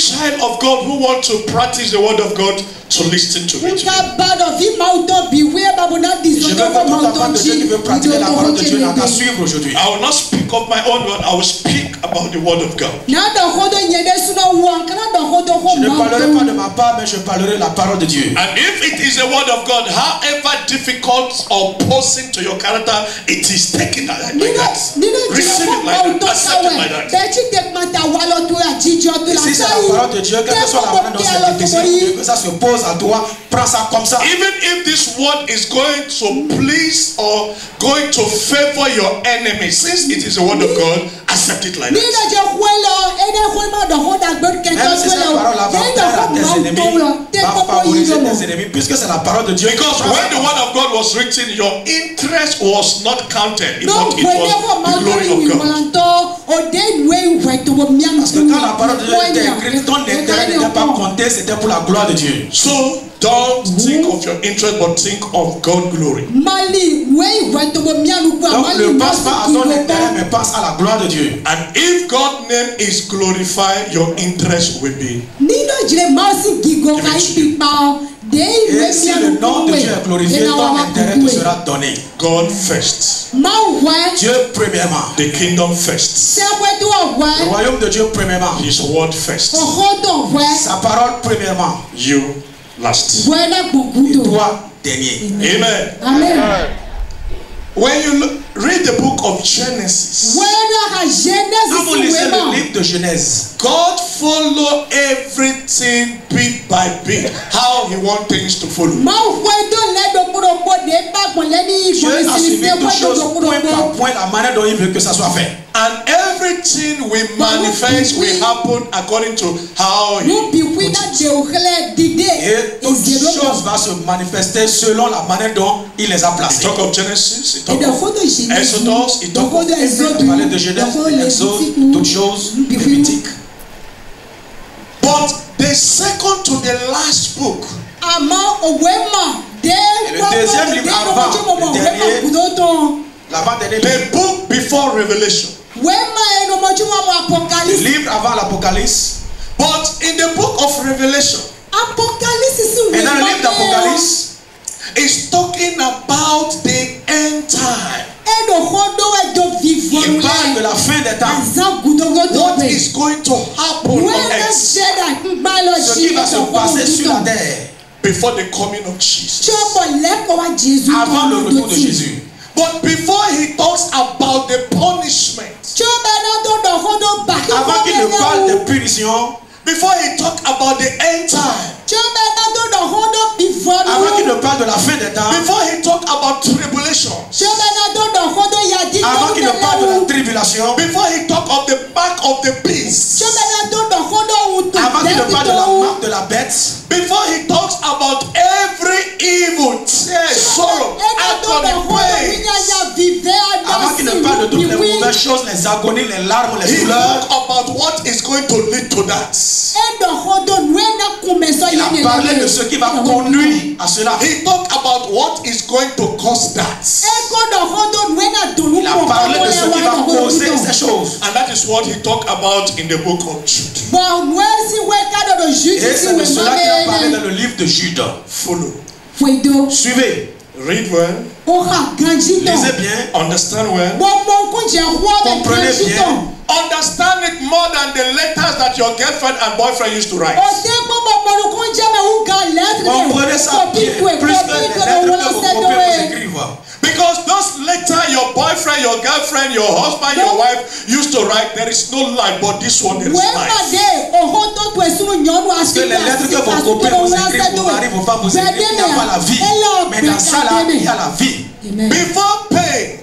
child of God who wants to practice the word of God to listen to it. Je veux que tout enfant de Dieu qui veut pratiquer la parole de Dieu n'a qu'à suivre aujourd'hui. I will not speak of my own word, I will speak about the word of God. Je ne parlerai pas de ma part, mais je parlerai la parole de Dieu. And if it is a word of God, however difficult or opposing to your character, it is taken like that. Receive it like that. Accept it like that. Et si c'est la parole de Dieu, quelle que soit la manière dont c'est difficile, que ça se pose à toi, prends ça comme ça. Even if this word is going to please or going to favor your enemy, since it is a word of God, accept it like that. Même si cette parole-là va plaire à tes ennemis, va favoriser tes ennemis, puisque c'est la parole de Dieu. Because when the word of God was written, your interest was not counted, but it was the glory of God. Parce que quand la parole de Dieu était écrite, ton intérêt n'était pas compté, c'était pour la gloire de Dieu. So don't think of your interest, but think of God's glory. Donc ne pense pas à ton intérêt, mais pense à la gloire de Dieu. And if God's name is glorified, your interest will be. Et si le nom de Dieu est glorifié, ton intérêt te sera donné. God first. Dieu premièrement. The kingdom first. Le royaume de Dieu premièrement. His word first. Sa parole premièrement. You last. Et toi dernier. Amen. Amen. When you read the book of Genesis, quand vous lisez le livre de Genèse, God follow everything bit by bit, how He wants things to follow. Dieu a suivi toutes choses point par point la manière dont il veut que ça soit fait. And everything we manifest will happen according to how He put it. Et toutes choses vont se manifester selon la manière dont il les a placées. He talk of Genesis, he talk of Exodus, he talk of Il parlait de Genèse, d'Exode, toutes choses, Lévitique. But the second to the last book, Et le deuxième livre avant, le dernier, l'avant-dernier the book before Revelation, le livre avant l'Apocalypse. but in the book of Revelation, Et dans le livre d'Apocalypse, it's talking about the end time. il parle de la fin des temps. What is going to happen on earth Ce qui va se passer sur la terre before the coming of Jesus. avant le retour de Jésus. But before he talks about the punishment, Avant qu'il ne parle de punition, before he talks about the end time, avant qu'il ne parle de la fin des temps, before he talks about tribulation, avant qu'il ne parle de la tribulation, before he talks of the mark of the beast, avant qu'il ne parle de la marque de la bête, before he talks about every evil, tear, sorrow, agony, pain, avant qu'il ne parle de toutes les mauvaises choses, les agonies, les larmes, les he douleurs, talks about what is going to lead to that. il a parlé de ce qui va conduire à cela. He talked about what is going to cause that. Il a parlé de ce qui va causer ces choses. And that is what he talked about in the book of Jude. Et c'est de cela qu'il a parlé dans le livre de Jude. Follow. Suivez, Read well. lisez bien, Understand well. comprenez bien. Understand it more than the letters that your girlfriend and boyfriend used to write. Comprenez ça bien, plus que les lettres que vos copains vous écrivent. Because those letters your boyfriend, your girlfriend, your husband, your wife used to write, there is no life, but this one there is life. Parce que les lettres que vos copains vous écrivent, vos maris, vos femmes vous écrivent, il n'y a pas la vie. Mais dans ça là, il y a la vie. Before pain,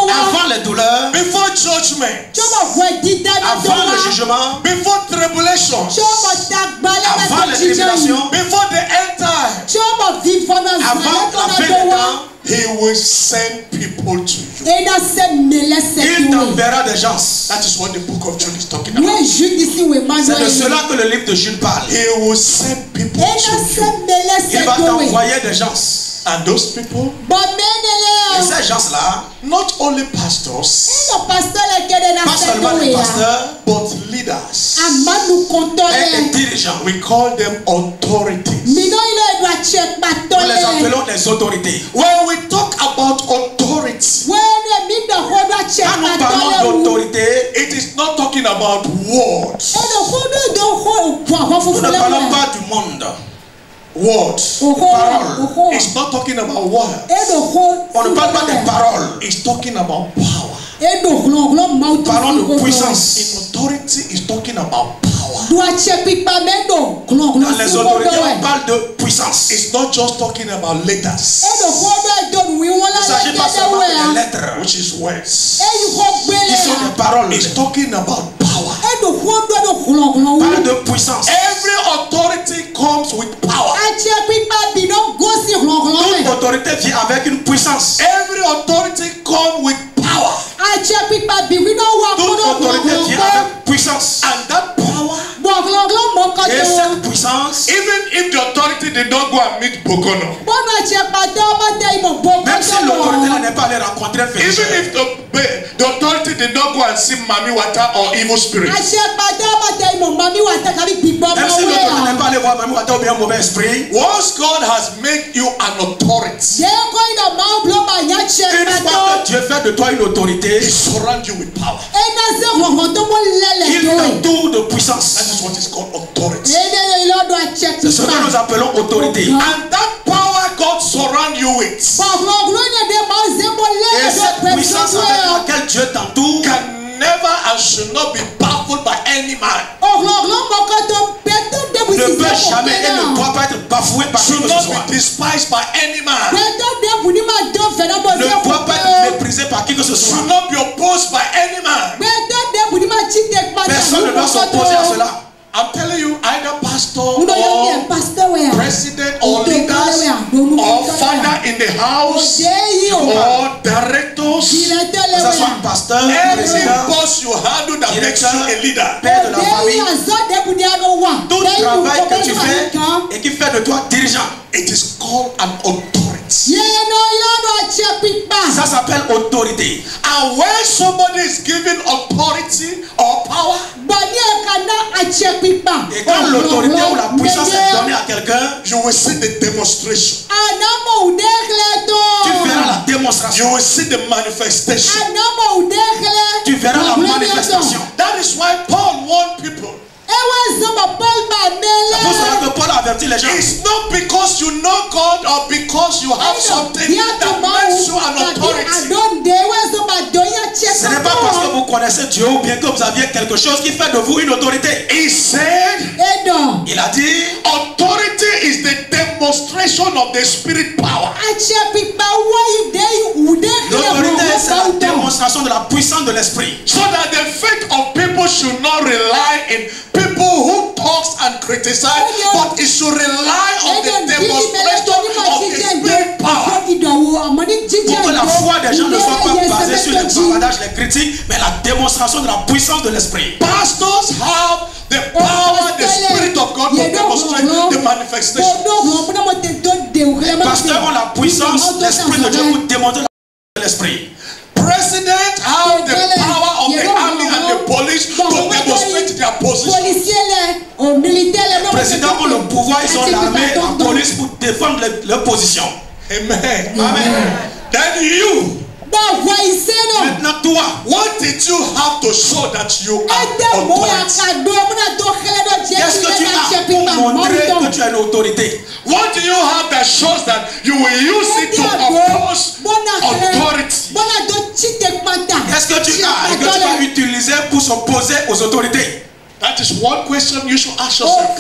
Avant les douleurs, before judgment, avant le jugement, before tribulation, avant les tribulations, before the end time, avant la fin des temps, he will send people to you. il t'enverra des gens. That is what the book of Jude is talking about. C'est de cela que le livre de Jude parle. He will send people to you. Il va t'envoyer des gens. And those people, et ces gens-là, not only pastors, pas seulement les pasteurs, but leaders, et les dirigeants. we call them authorities. Nous les appelons les autorités. When we talk about authority, Quand nous parlons d'autorité, it is not talking about words. nous ne parlons pas du monde. Words. Paroles. It's not talking about words. On ne parle pas des paroles. It's talking about power. Parlons de puissance. In authority, it's talking about power. Dans les autorités, on parle de puissance. It's not just talking about letters, Il ne s'agit pas seulement de lettres, which is words. qui sont des paroles. It's talking about power. Parle de puissance. Every authority comes with power. Toute autorité vient avec une puissance. Every authority comes with power. Toute autorité vient avec puissance. And that power, Et cette puissance, even if the authority did not go and meet Bokono, même si l'autorité n'est pas allée rencontrer un even féticheur, if the authority did not go and see Mami Wata or evil spirit, même si l'autorité n'est pas allée voir Mami Wata ou bien un mauvais esprit, once God has made you an authority, une fois que Dieu fait de toi une autorité, He surrounds you with power. il t'entoure de puissance. That is what is called authority. C'est ce que nous appelons autorité. And that power God surrounds you with Et cette puissance avec laquelle Dieu t'entoure can never and should not be baffled by any man. ne peut jamais et ne doit pas être bafoué par qui Should que ce not soit. be despised by any man. Ne doit pas être méprisé par qui que ce soit. Should not be opposed by any man. Personne ne doit s'opposer à cela. I'm telling you, either pastor or president or leaders or father in the house or directors, Que ce soit un pasteur, every président, boss you handle that makes you a leader. père de la famille, tout travail que tu fais et qui fait de toi dirigeant, It is called an authority. ça s'appelle autorité. And when somebody is given authority or power, Et quand l'autorité ou la puissance est donnée à quelqu'un, you will see the demonstration. tu verras la démonstration. You will see the manifestation. Tu verras la manifestation. That is why Paul warned people. C'est pour cela que Paul avertit les gens. It's not because you know God or because you have something that makes you an authority. Ce n'est pas parce que vous connaissez Dieu ou bien que vous aviez quelque chose qui fait de vous une autorité. He said, Il a dit, authority is the demonstration of the spirit power. l'autorité c'est la démonstration de la puissance de l'esprit. So that the faith of people should not rely in people who talks and criticize, but it should rely on the demonstration of the spirit power. Pour que la foi des gens ne soit pas basée sur les bavardages, les critiques, mais la démonstration de la puissance de l'esprit. Pastors have the power, the spirit of God to demonstrate the manifestation. Les pasteurs ont la puissance, l'esprit de Dieu pour démontrer l'esprit. President have the power of the army and the police to demonstrate their position. Les présidents ont le pouvoir, ils ont l'armée, la police pour défendre leur position. Amen. Amen. Then you, Maintenant toi, what did you have to show that you are authority? qu'est-ce que tu as pour montrer que tu as une autorité? What do you have that shows that you will use it to oppose authority? Qu'est-ce que tu as et que tu vas utiliser pour s'opposer aux autorités? That is one question you should ask yourself.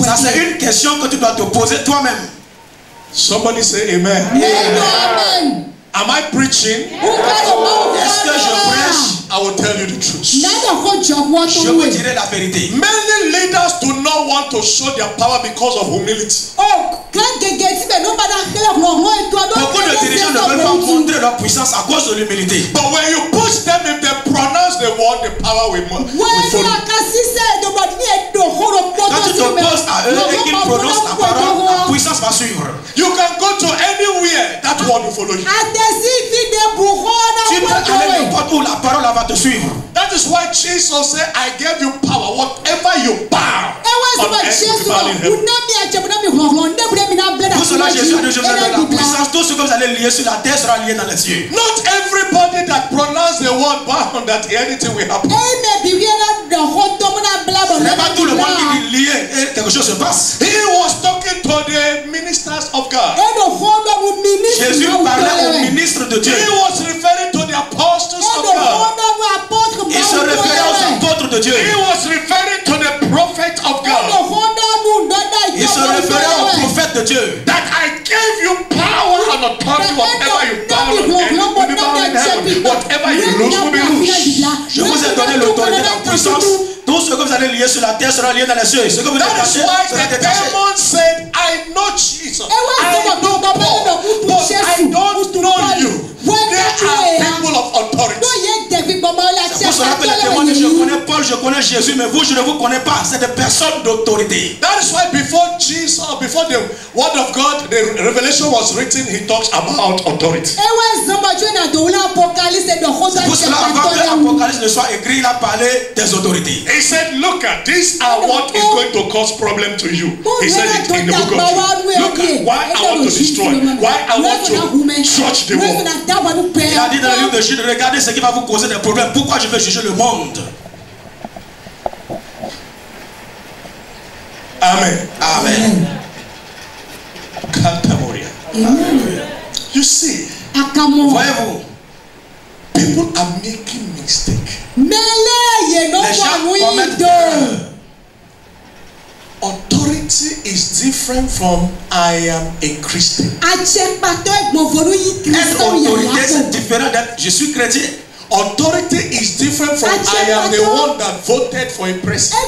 Ça c'est une question que tu dois te poser toi-même. Somebody say amen. Amen. Am I preaching? Est-ce que je prêche? I will tell you the truth. Je vous dirai la vérité. Many leaders do not want to show their power because of humility. Beaucoup de dirigeants ne veulent pas montrer leur puissance à cause de l'humilité. But when you push them, if they pronounce the word, the power will follow. Quand tu t'opposes à eux et qu'ils prononcent la parole, la puissance va suivre. You can go Jesus said, I gave you power. Whatever you bound on earth will be bound in heaven. Pour cela, Jésus a dit, je vous donne la puissance. Tout ce que vous allez lier sur la terre sera lié dans les cieux. Not everybody that pronounce the word bound that anything will happen. Ce n'est pas tout le monde qui dit lié et quelque chose se passe. He was talking to the ministers of God. Jésus parlait aux ministres de Dieu. He was referring to the apostles of God. Il se référait aux apôtres de Dieu. He was referring to the prophet of God. Il se référait aux prophètes de Dieu. That I gave you power and authority. Whatever you bound on earth will be bound in heaven. Whatever you loose will be loose. Je vous ai donné l'autorité et la puissance. Tout ce que vous allez lier sur la terre sera lié dans les cieux. Ce que vous allez That is détacher why sera the détaché. demon said, I know Jesus. I know Paul, but I don't know you. They are people of authority. C'est pour cela que les démons disent, je connais Paul, je connais Jésus, mais vous, je ne vous connais pas. C'est des personnes d'autorité. That is why before Jesus, before the word of God, the revelation was written, he talks about authority. C'est pour cela avant que l'Apocalypse ne soit écrit, il a parlé des autorités. He said, look at, these are what is going to cause problem to you. He said it in the book of Jude. Look at why I want to destroy, why I want to judge the world. Il a dit dans le livre de Jude, regardez ce qui va vous causer des problèmes. Pourquoi je vais juger le monde? Amen. Amen. You see, voyez-vous, people are making mistakes. Les gens commettent erreurs. Authority is different from I am a Christian. Être autorité, c'est différent d'être je suis chrétien. Authority is different from I am the one that voted for a president.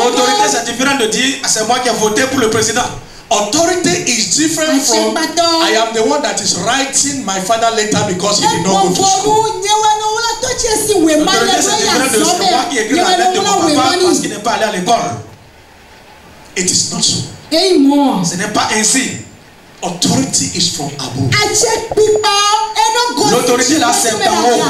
Autorité, c'est différent de dire c'est moi qui ai voté pour le président. Authority is different from I am the one that is writing my father letter because he did not go to school. Autorité, c'est différent de c'est moi qui écris la lettre de mon papa parce qu'il n'est pas allé à l'école. It is not so. Ce n'est pas ainsi. Authority is from above. L'autorité là c'est d'en haut.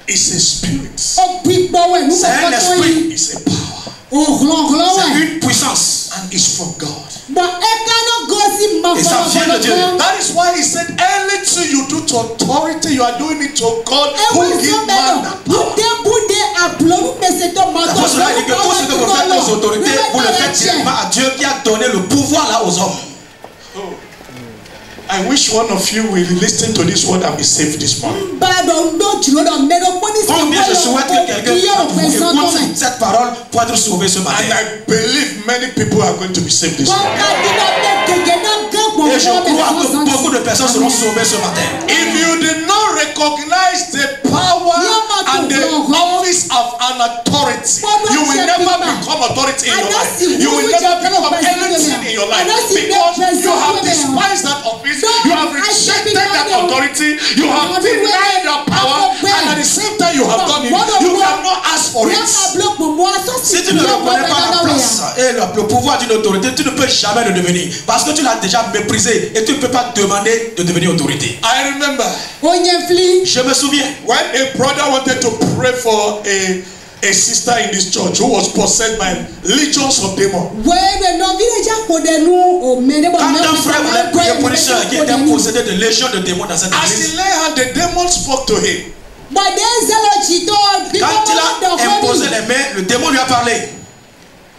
It's a spirit. C'est un esprit. It's a power. C'est une puissance. And it's from God. Et ça vient de Dieu. That is why he said anything you do to authority, you are doing it to God who gives man that power. Pour cela, il dit que tout ce que vous faites aux autorités, vous le faites directement à Dieu qui a donné le pouvoir là aux hommes. I wish one of you will listen to this word and be saved this morning. Combien je souhaite que quelqu'un écoute cette parole pour être sauvé ce matin. And I believe many people are going to be saved this morning. Et je crois que beaucoup de personnes seront sauvées ce matin. If you did not recognize the power and the office of an authority, you will never become authority in your life. You will never become anything in your life because you have despised that office. You have rejected that authority. You have denied your power, and at the same time you have done it. You cannot ask for it. Si tu ne reconnais pas la place et le pouvoir d'une autorité, tu ne peux jamais le devenir parce que tu l'as déjà méprisé et tu ne peux pas demander de devenir autorité. I remember. Je me souviens. When a brother wanted to pray for a sister in this church who was possessed by legions of demons. Quand un frère voulait prier pour une soeur qui était possédée de légions de démons dans cette As église, he lay hand, the demon spoke to him. quand il a imposé les mains, le démon lui a parlé.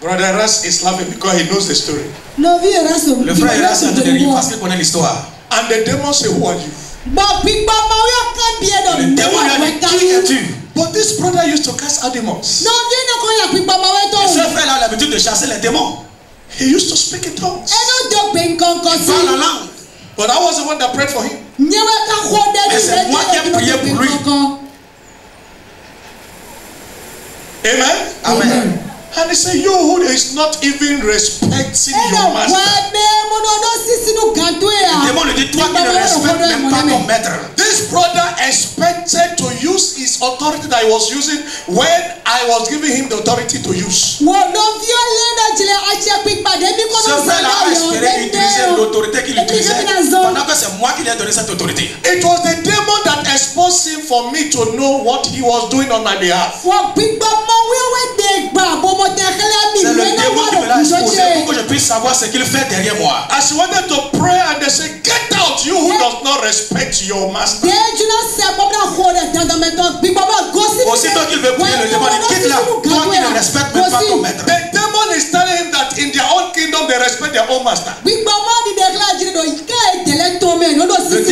Brother Ras is laughing because he knows the story. Le frère Eras est en train de rire parce qu'il connaît l'histoire. And the demon said, who are you? Le démon lui a dit, qui es-tu? But this brother used to cast out demons. Ce frère-là a l'habitude de chasser les démons. He used to speak in tongues. Il parle en langue. But I was the one that prayed for him. Et c'est moi qui ai prié pour lui. Amen? Amen. And he said, you who is not even respecting your master. Le démon lui dit, toi qui ne respectes même pas ton maître. This brother expected to use his authority that he was using when I was giving him the authority to use. Ce frère-là a espéré utiliser l'autorité qu'il utilisait pendant que c'est moi qui lui ai donné cette autorité. It was the demon that expose him for me to know what he was doing on my behalf. C'est le démon qui me l'a exposé pour que je puisse savoir ce qu'il fait derrière moi. As he wanted to pray and they said, get out, you who does not respect your master. Aussitôt qu'il veut prier, le démon dit, quitte là, toi qui ne respectes même pas ton maître. The demon is telling him that in their own kingdom they respect their own master. Le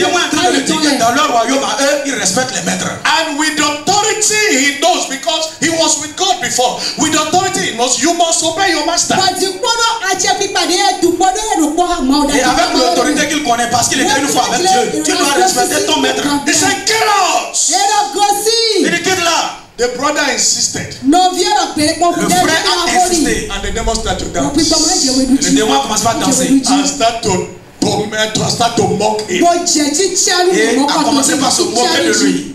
démon est en train de lui dire que dans leur royaume à eux, ils respectent les maîtres. And with authority he knows, because he was with God before. With authority he knows you must obey your master. Et avec l'autorité qu'il connaît, parce qu'il était une fois avec Dieu, tu dois respecter ton maître. He said, get out. Il dit, quitte là. The brother insisted. Le frère a insisté. And the demon started to dance. Le démon commence à danser. And start to mock him. Et a commencé par se moquer de lui.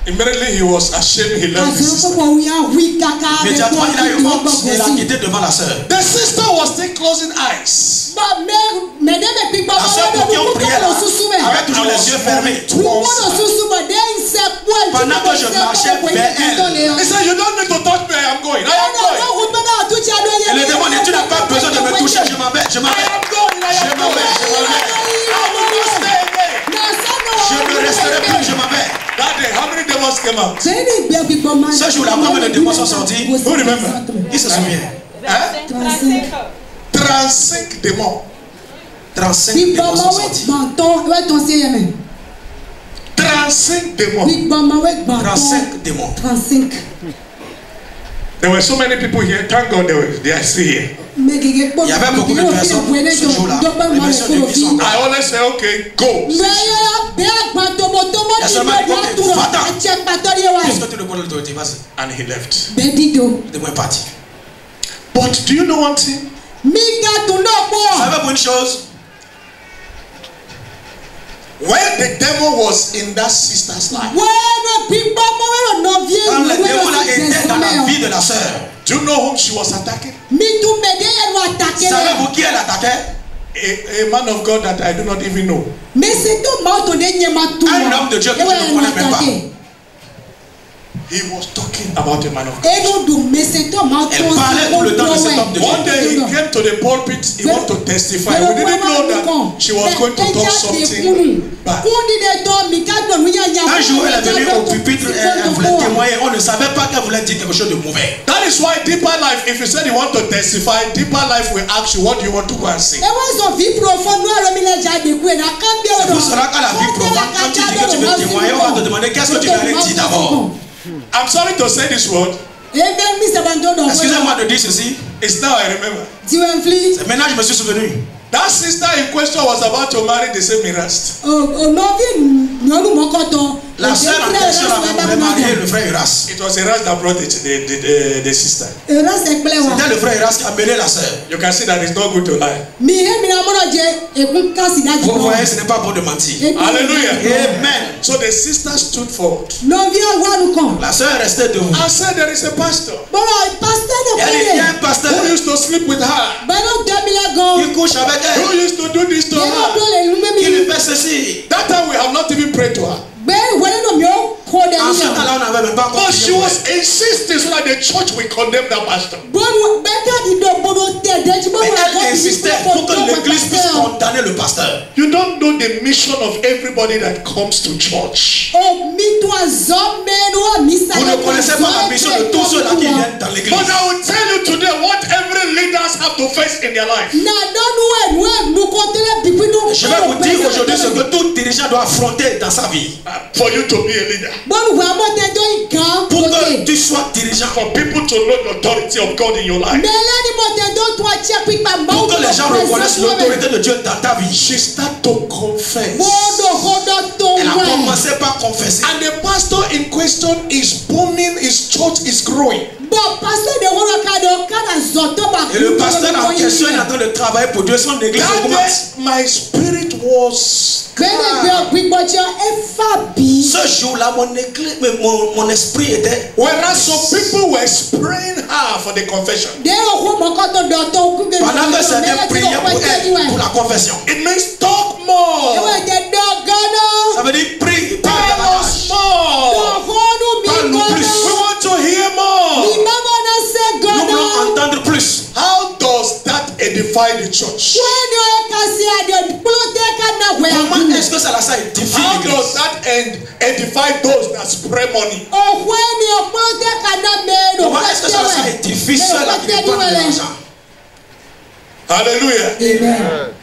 Immediately he was ashamed, he left his sister. Immédiatement il a eu honte et il a quitté devant la sœur. The sister was still closing eyes. La sœur pour qui on priait là avait toujours les yeux fermés. Pendant que je marchais vers elle, he said, you don't need to touch me, I am going. I am going. Et le démon dit, tu n'as pas besoin de me toucher, je m'en vais, je m'en vais. I am going, I am going. I will not stay again. Je ne resterai plus, je m'en vais. That day, how many demons came out? Ce jour-là, combien de démons sont sortis? Who remember? Qui se souvient? 35 démons. 35 démons sont sortis. 35 démons. 35 démons. There were so many people here. Thank God they are still here. Il y avait beaucoup de personnes ce jour-là. Les personnes de vie sont là. I always say, okay, go. Il y a seulement dit, ok, va-t'en. Qu'est-ce que tu ne connais l'autorité? Vas-y. And he left. Le démon est parti. But do you know one thing? Vous savez pour une chose? When the devil was in that sister's life, Quand le démon là était dans la vie de la sœur, do you know whom she was attacking? savez-vous qui elle attaquait? A man of God that I do not even know. Un homme de Dieu que je ne connais même pas. He was talking about a man of God. Elle parlait tout le temps de cet homme de Dieu. One day he came to the pulpit, he wanted to testify. We didn't know that she was going to talk something bad. Un jour, elle est venue au pupitre et elle voulait témoigner. On ne savait pas qu'elle voulait dire quelque chose de mauvais. That is why Deeper Life, if you said you want to testify, Deeper Life will ask you, what do you want to go and say? C'est pour cela qu'à la vie profonde, quand tu dis que tu veux témoigner, on va te demander qu'est-ce que tu allais dire d'abord. I'm sorry to say this word. Excusez-moi de dire ceci. It's now I remember. Maintenant, je me suis souvenu. That sister in question was about to marry the same Erast. La sœur en question avait marié le frère Eras. It was Erast that brought the sister. C'était le frère Eras qui a mené la sœur. You can see that it's not good to lie. Vous voyez, ce n'est pas bon de mentir. Hallelujah. Amen. So the sister stood forward. La sœur est restée debout. I said there is a pastor Il y a un pasteur who used to sleep with her. qui couche avec elle. Who used to do this to her. Qui lui fait ceci. That time we have not even prayed to her. En ce temps-là, on n'avait même pas But she compris. was insisting so that the church will condemn that pastor. Mais elle insistait pour que l'église puisse condamner le pasteur. You don't know the mission of everybody that comes to church. Vous ne connaissez pas la mission de tous ceux-là qui viennent dans l'église. But I will tell you today what every leaders have to face in their life. Je vais vous dire aujourd'hui ce que tout dirigeant doit affronter dans sa vie. For you to be a leader. Pour que tu sois dirigeant. For people to know the authority of God in your life. Pour que les gens reconnaissent l'autorité de Dieu dans ta vie. She started to confess. Elle a commencé par confesser. And the pastor in question is booming, his church is growing. Et le pasteur en question est en train de travailler pour Dieu, son église augmente. My spirit was ce jour-là, mon esprit était. Whereas some people were spraying her for the confession. Pendant que certains priaient pour elle, pour la confession. It means talk more. Ça veut dire prie, parle davantage. plus. How does that edify the church? Comment est-ce que ça édifie How l'église? does that edify those that spray money? Comment est-ce que ça édifie ceux-là qui dépendent de l'argent? Hallelujah. Amen.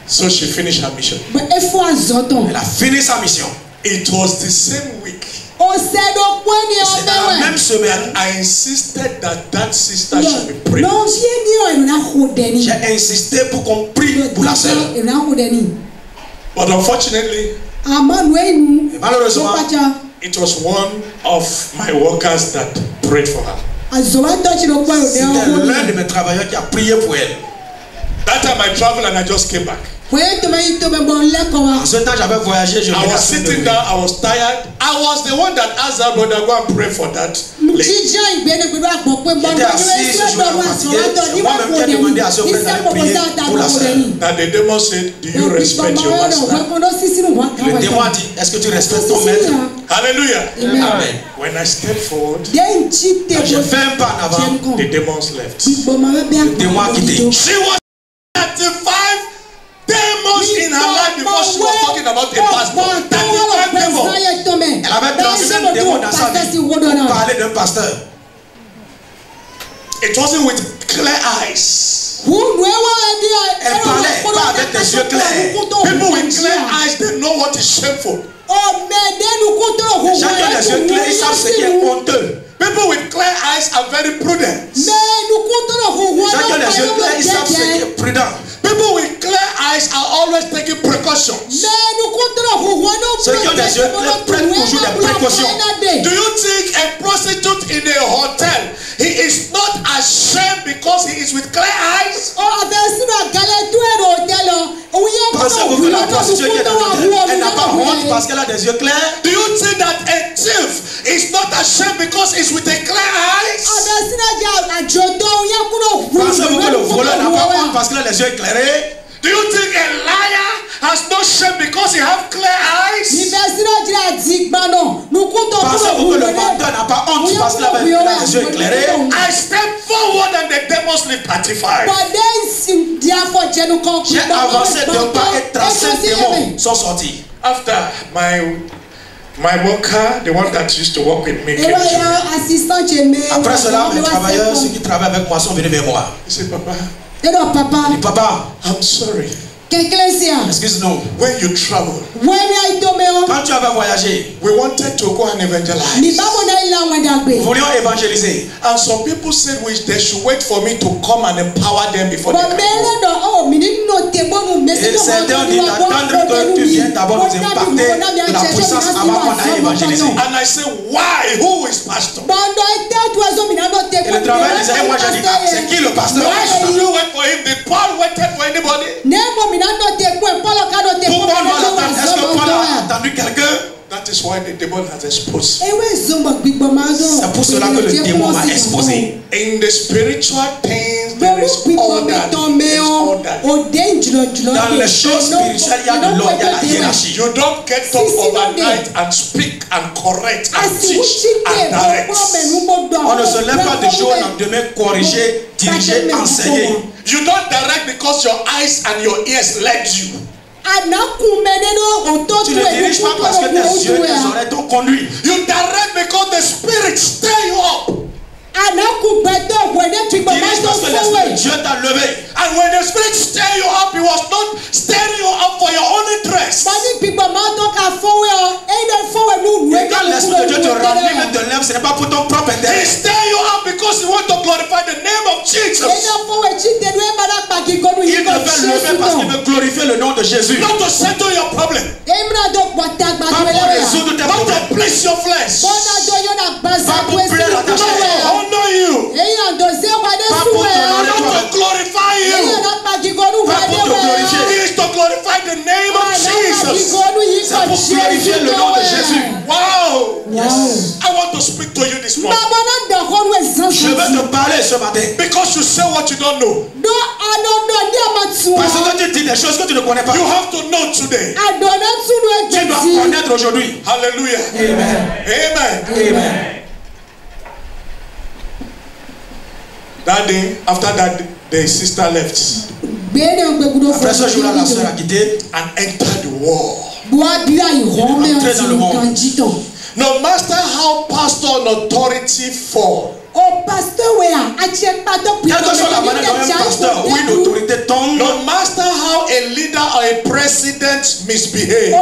So she finished her mission. Elle a fini sa mission. It was the same week. C'est dans la même semaine. I insisted that sister should be prayed. J'ai insisté pour qu'on prie pour la sœur. But unfortunately, Malheureusement, it was one of my workers that prayed for her. c'était l'un de mes travailleurs qui a prié pour elle. That time I traveled and I just came back. En ce temps, j'avais voyagé, je I was sitting down, I was tired. I was the one that asked her brother go and pray for that lady. J'étais assis, je suis fatigué. C'est moi-même qui ai demandé à ce frère d'aller prier pour la sœur. And the demon said, do you respect your master? Le démon a dit, est-ce que tu respectes ton maître? Hallelujah. Amen. When I stepped forward, Quand j'ai fait un pas en avant, the demons left. le démon a quitté. She was 35 demons in her life before she was talking about a pastor. 35 demons. Elle avait 35 démons dans sa vie pour parler d'un pasteur. It wasn't with clear eyes. Elle parlait pas avec des yeux clairs. People with clear eyes, they know what is shameful. Chacun des yeux clairs, ils savent ce qui est honteux. People with clear eyes are very prudent. Chacun des yeux clairs, ils savent ce qui est prudent. People with clear eyes are always taking precautions. Ceux qui ont des yeux clairs prennent toujours des précautions. Do you think a prostitute in a hotel, he is not ashamed because he is with clear eyes? Pensez-vous que la prostituée qui est dans l'hôtel, elle n'a pas honte parce qu'elle a des yeux clairs? Do you think that a thief is not ashamed because he's with a clear eyes? Pensez-vous que le voleur n'a pas honte parce qu'il a les yeux éclairés? Do you think a liar has no shame because he have clear eyes? Pensez-vous que le menteur n'a pas honte parce qu'il a les yeux éclairés? I stepped forward and the demons leave 35. J'ai avancé d'un pas et 35 démons sont sortis. After my worker, the one that used to work with me, came to me. Après cela, mes travailleurs, ceux qui travaillent avec moi, sont venus vers moi. He said, Papa, Il dit, papa, I'm sorry. excuse-nous. When you travel, Quand tu avais voyagé, we wanted to go and evangelize. nous voulions évangéliser. And some people said they should wait for me to come and empower them before they come. Et certains ont dit d'attendre que tu viennes d'abord nous impacter de la puissance avant qu'on aille évangéliser. And I said, why? Who is pastor? Et le travail disait, moi j'ai dit, c'est qui le pasteur? Why should you wait for him? Did Paul waited for anybody? Pourquoi on doit l'attendre? Est-ce que Paul a attendu quelqu'un? That is why the demon has exposed. C'est pour cela que le démon m'a exposé. In the spiritual things, there is order. Dans les choses spirituelles, il y a de l'ordre, il y a la hiérarchie. You don't get up overnight and speak and correct and teach and direct. On ne se lève pas du jour au lendemain, corriger, diriger, enseigner. You don't direct because your eyes and your ears led you. Tu ne diriges pas parce que tes yeux, tes oreilles t'ont conduit. You direct because the Spirit stir you up. Tu diriges parce que l'Esprit de Dieu t'a levé. And when the Spirit stir you up, He was not stirring you up for your own interest. Et quand l'Esprit de Dieu te ranime et te lève, ce n'est pas pour ton propre He intérêt. stir you up because He wants to glorify the name of Jesus. Il te fait lever parce qu'il veut glorifier le nom de Jésus. Not to settle your problem. Pas pour résoudre tes Not problèmes. to please your flesh. Pas pour plaire à ta chair. Honor you. Pas pour t'honorer Not toi. to glorify you. Pas pour te glorifier. It is to glorify the name of Jesus. C'est pour glorifier le nom de Jésus. Wow. Yes. I want to speak to you this morning. Je veux te parler ce matin. Because you say what you don't know. Parce que tu dis des choses que tu ne connais pas. You have to know today. Tu dois connaître aujourd'hui. Hallelujah. Amen. Amen. Amen. That day, after that, the sister left. Après ce jour-là, la sœur a quitté and entered the war. Entrée dans le monde. No matter how pastor and authority fall, quelle que soit la manière dont un pasteur ou une autorité tombe, no matter how a leader or a president misbehave,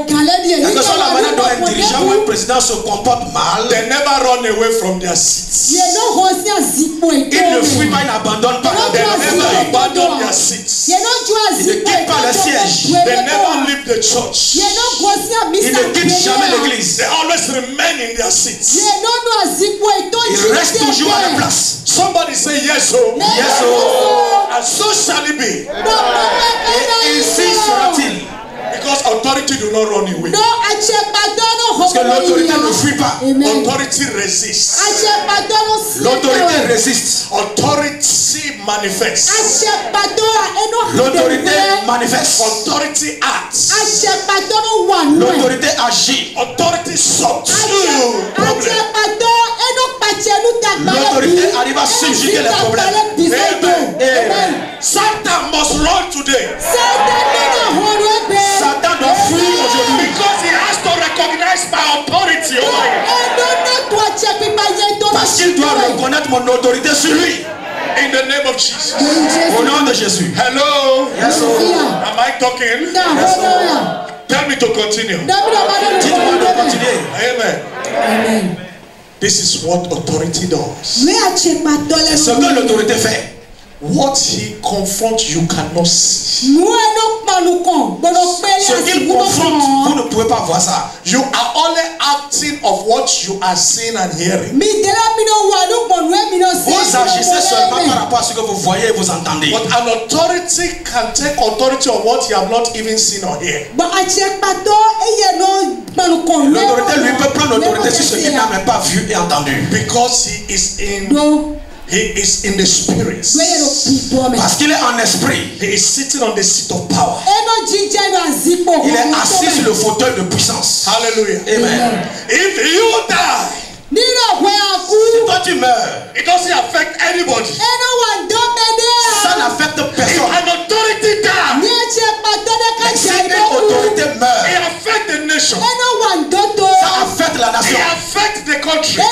quelle que soit la manière dont un dirigeant ou un président se comporte mal, they never run away from their seats. ils ne fuient pas, ils n'abandonnent pas. They never abandon their seats. Ils ne quittent pas le siège. They never leave the church. Ils ne quittent jamais l'église. They always remain in their seats. Ils restent toujours à la place. Somebody say yes, oh. Yes, oh. And so shall it be. Et ainsi sera-t-il. Because authority do not run away. Parce que l'autorité ne fuit pas. Authority resists. L'autorité résiste. Authority manifests. L'autorité manifeste. Authority acts. L'autorité agit. Authority subdues problems. L'autorité arrive à subjuguer les problèmes. Amen. Satan must run today. Satan doit fuir aujourd'hui. Because he has to recognize my authority over him. Parce qu'il doit reconnaître mon autorité sur lui. In the name of Jesus. Au nom de Jésus. Hello. Yes, oh. Am I talking? Yes, oh. Tell me to continue. Dites-moi de continuer. Amen. This is what authority does. C'est ce que l'autorité fait. What he confronts, you cannot see. Ce qu'il confronte, vous ne pouvez pas voir ça. You are only acting of what you are seeing and hearing. Vous agissez seulement par rapport à ce que vous voyez et vous entendez. But an authority can take authority on what you have not even seen or heard. L'autorité lui peut prendre l'autorité sur ce qu'il n'a même pas vu et entendu. Because he is in the spirit. Parce qu'il est en esprit. He is sitting on the seat of power. Il est assis sur le fauteuil de puissance. Hallelujah. Amen. If you die, Si toi tu meurs, it doesn't affect anybody. ça n'affecte If personne. an authority dies, Si une autorité meurt, it affects the nation. ça affecte la It nation. affects the country. Ça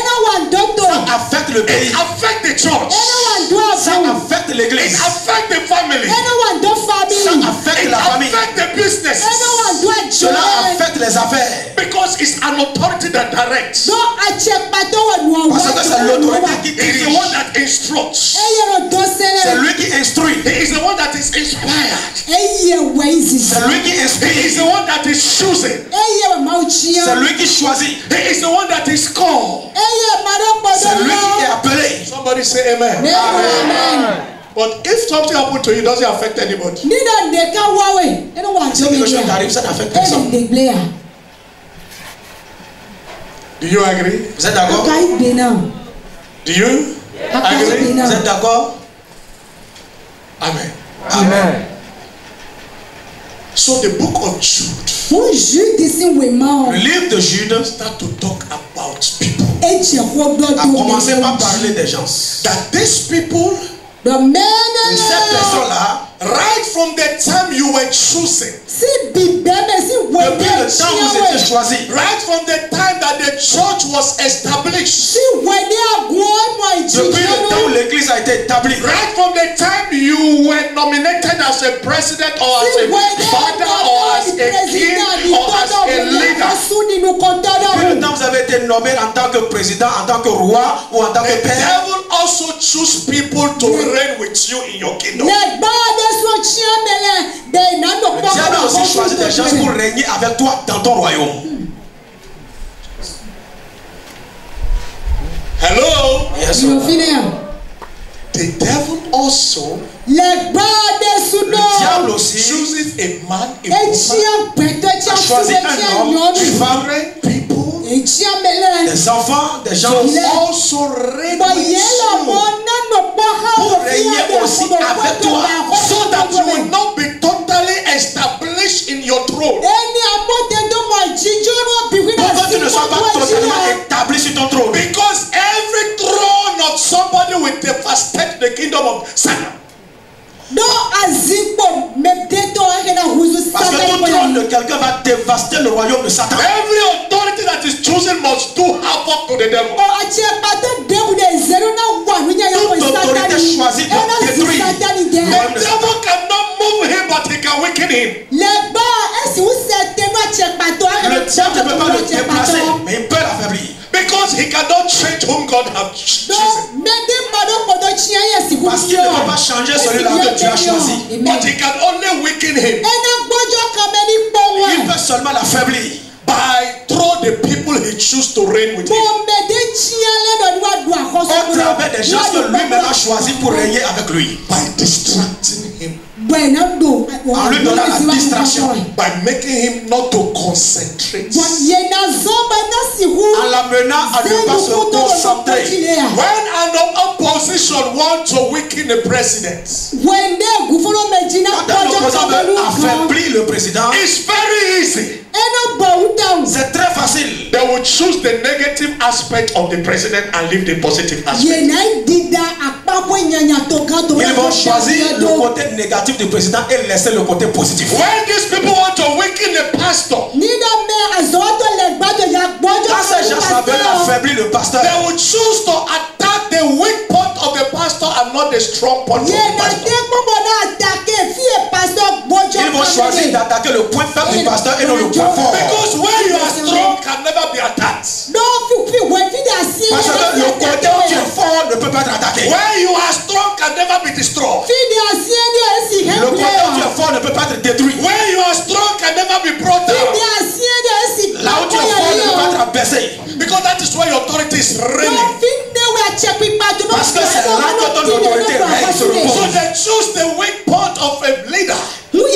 affecte le It pays. affects the church. Ça affecte It l'église. affects the family. Ça affecte It la famille. affects the business. Cela affecte les affaires. Because it's an authority that directs. Parce que c'est l'autorité qui It is the dirige. one that instructs. C'est lui qui instruit. He is the one that is inspired. C'est lui qui He is inspire. the one that is choosing. C'est lui qui choisit. He is the one that is called. C'est lui qui est appelé. Somebody say amen. But if something happened to you, it doesn't affect anybody. Si quelque chose t'arrive, ça n'affecte personne. Do you agree? Vous êtes d'accord? Do you agree? Vous êtes d'accord? Amen. Amen. So the book of Jude Le livre de Jude start to talk about people. a commencé par parler des gens. That these people, Ces personnes-là, right from the time you were chosen, depuis le temps où vous étiez choisis, right from the time that the church was established, depuis le temps où l'église a été établie, right from the time you were nominated as a president or as a father or as a king or as a leader, depuis le temps où vous avez été nommé en tant que président, en tant que roi ou en tant que the père, devil also choose people to reign with you in your kingdom. le diable a aussi choisi des gens pour régner avec toi dans ton royaume. Hello? Yes, sir. The devil also Le diable aussi chooses a man, a a woman, choisi un homme, une femme, people, des enfants, des gens also reign with you, pour régner aussi avec toi, so that you will not be totally established in your throne. pour que tu ne sois pas totalement établi sur ton trône. Because every throne of somebody has taken the kingdom of Satan. Parce que tout trône de quelqu'un va dévaster le royaume de Satan. Every authority that is chosen must do havoc to the devil. Toute autorité choisie doit détruire. The devil cannot move him, but he can weaken him. Le diable ne peut pas le déplacer, mais il peut l'affaiblir. Because he cannot change whom God has chosen. Parce qu'il ne peut pas changer celui-là que tu as choisi. But he can only weaken him. Il peut seulement l'affaiblir. By through the people he chooses to reign with him. Au travers des gens que lui-même a choisi pour régner avec lui. By distracting him. En lui donnant la distraction. By making him not to concentrate. En l'amenant à ne pas se concentrer. When an opposition wants to weaken the president, quand un opposant veut affaiblir le président, it's very easy. C'est très facile. They will choose the negative aspect of the president and leave the positive aspect. Ils vont choisir le côté négatif du président et laisser le côté positif. When these people want to weaken the pastor, quand ces gens veulent affaiblir le pasteur, they will choose to attack the weak point of the pastor and not the strong point of the pastor. Ils vont choisir d'attaquer le point faible du pasteur et non le point fort. Because where you are strong can never be attacked. Parce que le côté où tu es fort ne peut pas être attaqué. Where you are strong can never be destroyed. Le côté où tu es fort ne peut pas être détruit. Where you are strong can never be brought down. Là où tu es fort ne peut pas être abaissé. Because that is where your authority is reigning. Parce que c'est là que ton autorité règne sur le So monde. they choose the weak point of a leader. Donc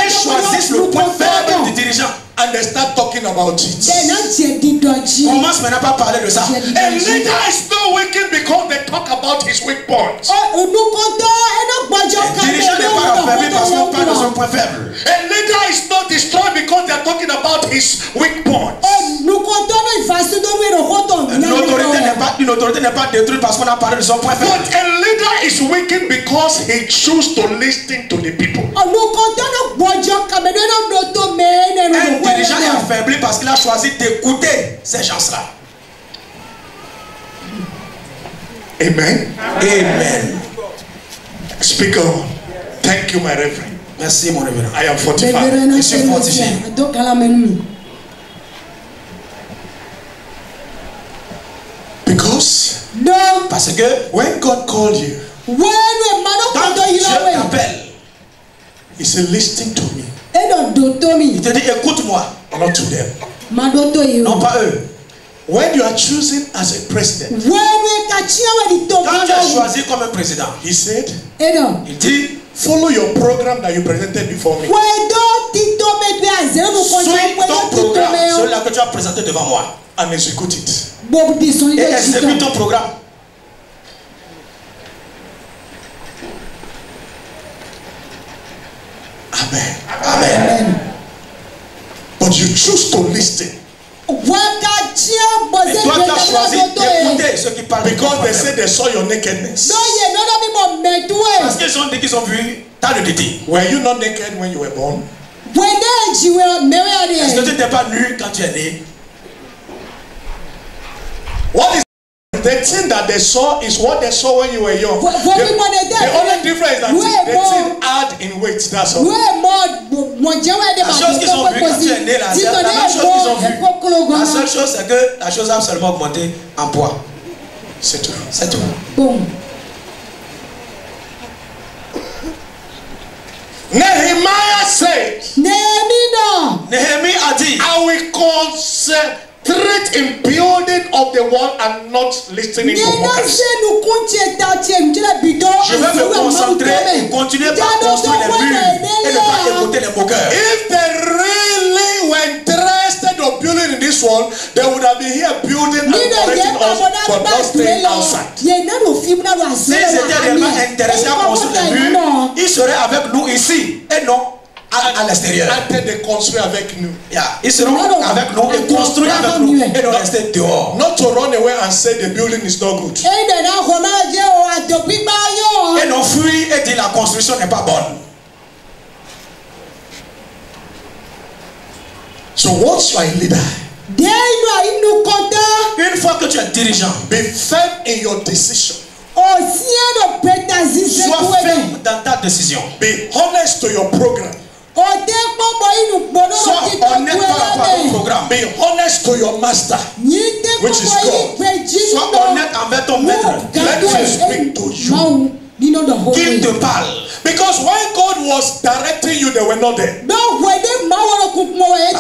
ils choisissent le point faible du dirigeant. And they start talking about it. Commence maintenant par parler de ça. A leader is not weakened because they talk about his weak points. Le dirigeant n'est pas affaibli parce qu'on parle de son point faible. A leader is not destroyed because they are talking about his weak points. Une autorité n'est pas détruite parce qu'on a parlé de son point faible. But a leader is weakened because he chooses to listen to the people. Un dirigeant est affaibli parce qu'il a choisi d'écouter ces gens-là. Amen. Amen. Speaker, thank you, my reverend. Merci, mon révérend. I am fortified. Je suis fortifié. Parce que when God called you, quand Dieu t'appelle, He said, listen to me. Il te dit, écoute-moi. Not to them. Non pas eux. When you are chosen as a president, quand tu es choisi comme un président, He said, il dit, follow your program that you presented before me. suis ton programme, celui-là que tu as présenté devant moi, and execute it. Et exécute ton programme. Amen. Amen. But you choose to listen. Et toi, tu as choisi d'écouter ceux qui parlent. Because they said they saw your nakedness. Parce qu'ils ont dit qu'ils ont vu ta nudité. Were you not naked when you were born? Est-ce que tu n'étais pas nu quand tu es né? What is the thing that they saw is what they saw when you were young. The only difference is that the thing add in weight. That's all. La chose qu'ils ont vue quand tu es né, c'est la même chose qu'ils ont vue. La seule chose, c'est que la chose a seulement augmenté en poids. C'est tout. C'est tout. Nehemiah said, Néhémie a dit, I will concentrate in building of the wall and not listening to mockers. Je vais me concentrer et continuer par construire les murs et ne pas écouter les moqueurs. If they really were interested in building in this wall, they would have been here building and correcting us, but not staying outside. S'ils étaient réellement intéressés à construire les murs, ils seraient avec nous ici et non à l'extérieur. And they construire avec nous. Ils seront avec nous et construire avec nous et non rester dehors. Not to run away and say the building is not good. Et non fuir et dire la construction n'est pas bonne. So once you are a leader, une fois que tu es dirigeant, be firm in your decision. Sois ferme dans ta décision. Be honest to your program. Sois honnête par rapport à ton programme. Be honest to your master, which is God. Sois honnête envers ton maître. Let him speak to you. Qu'il te parle. Because when God was directing you, they were not there. Parce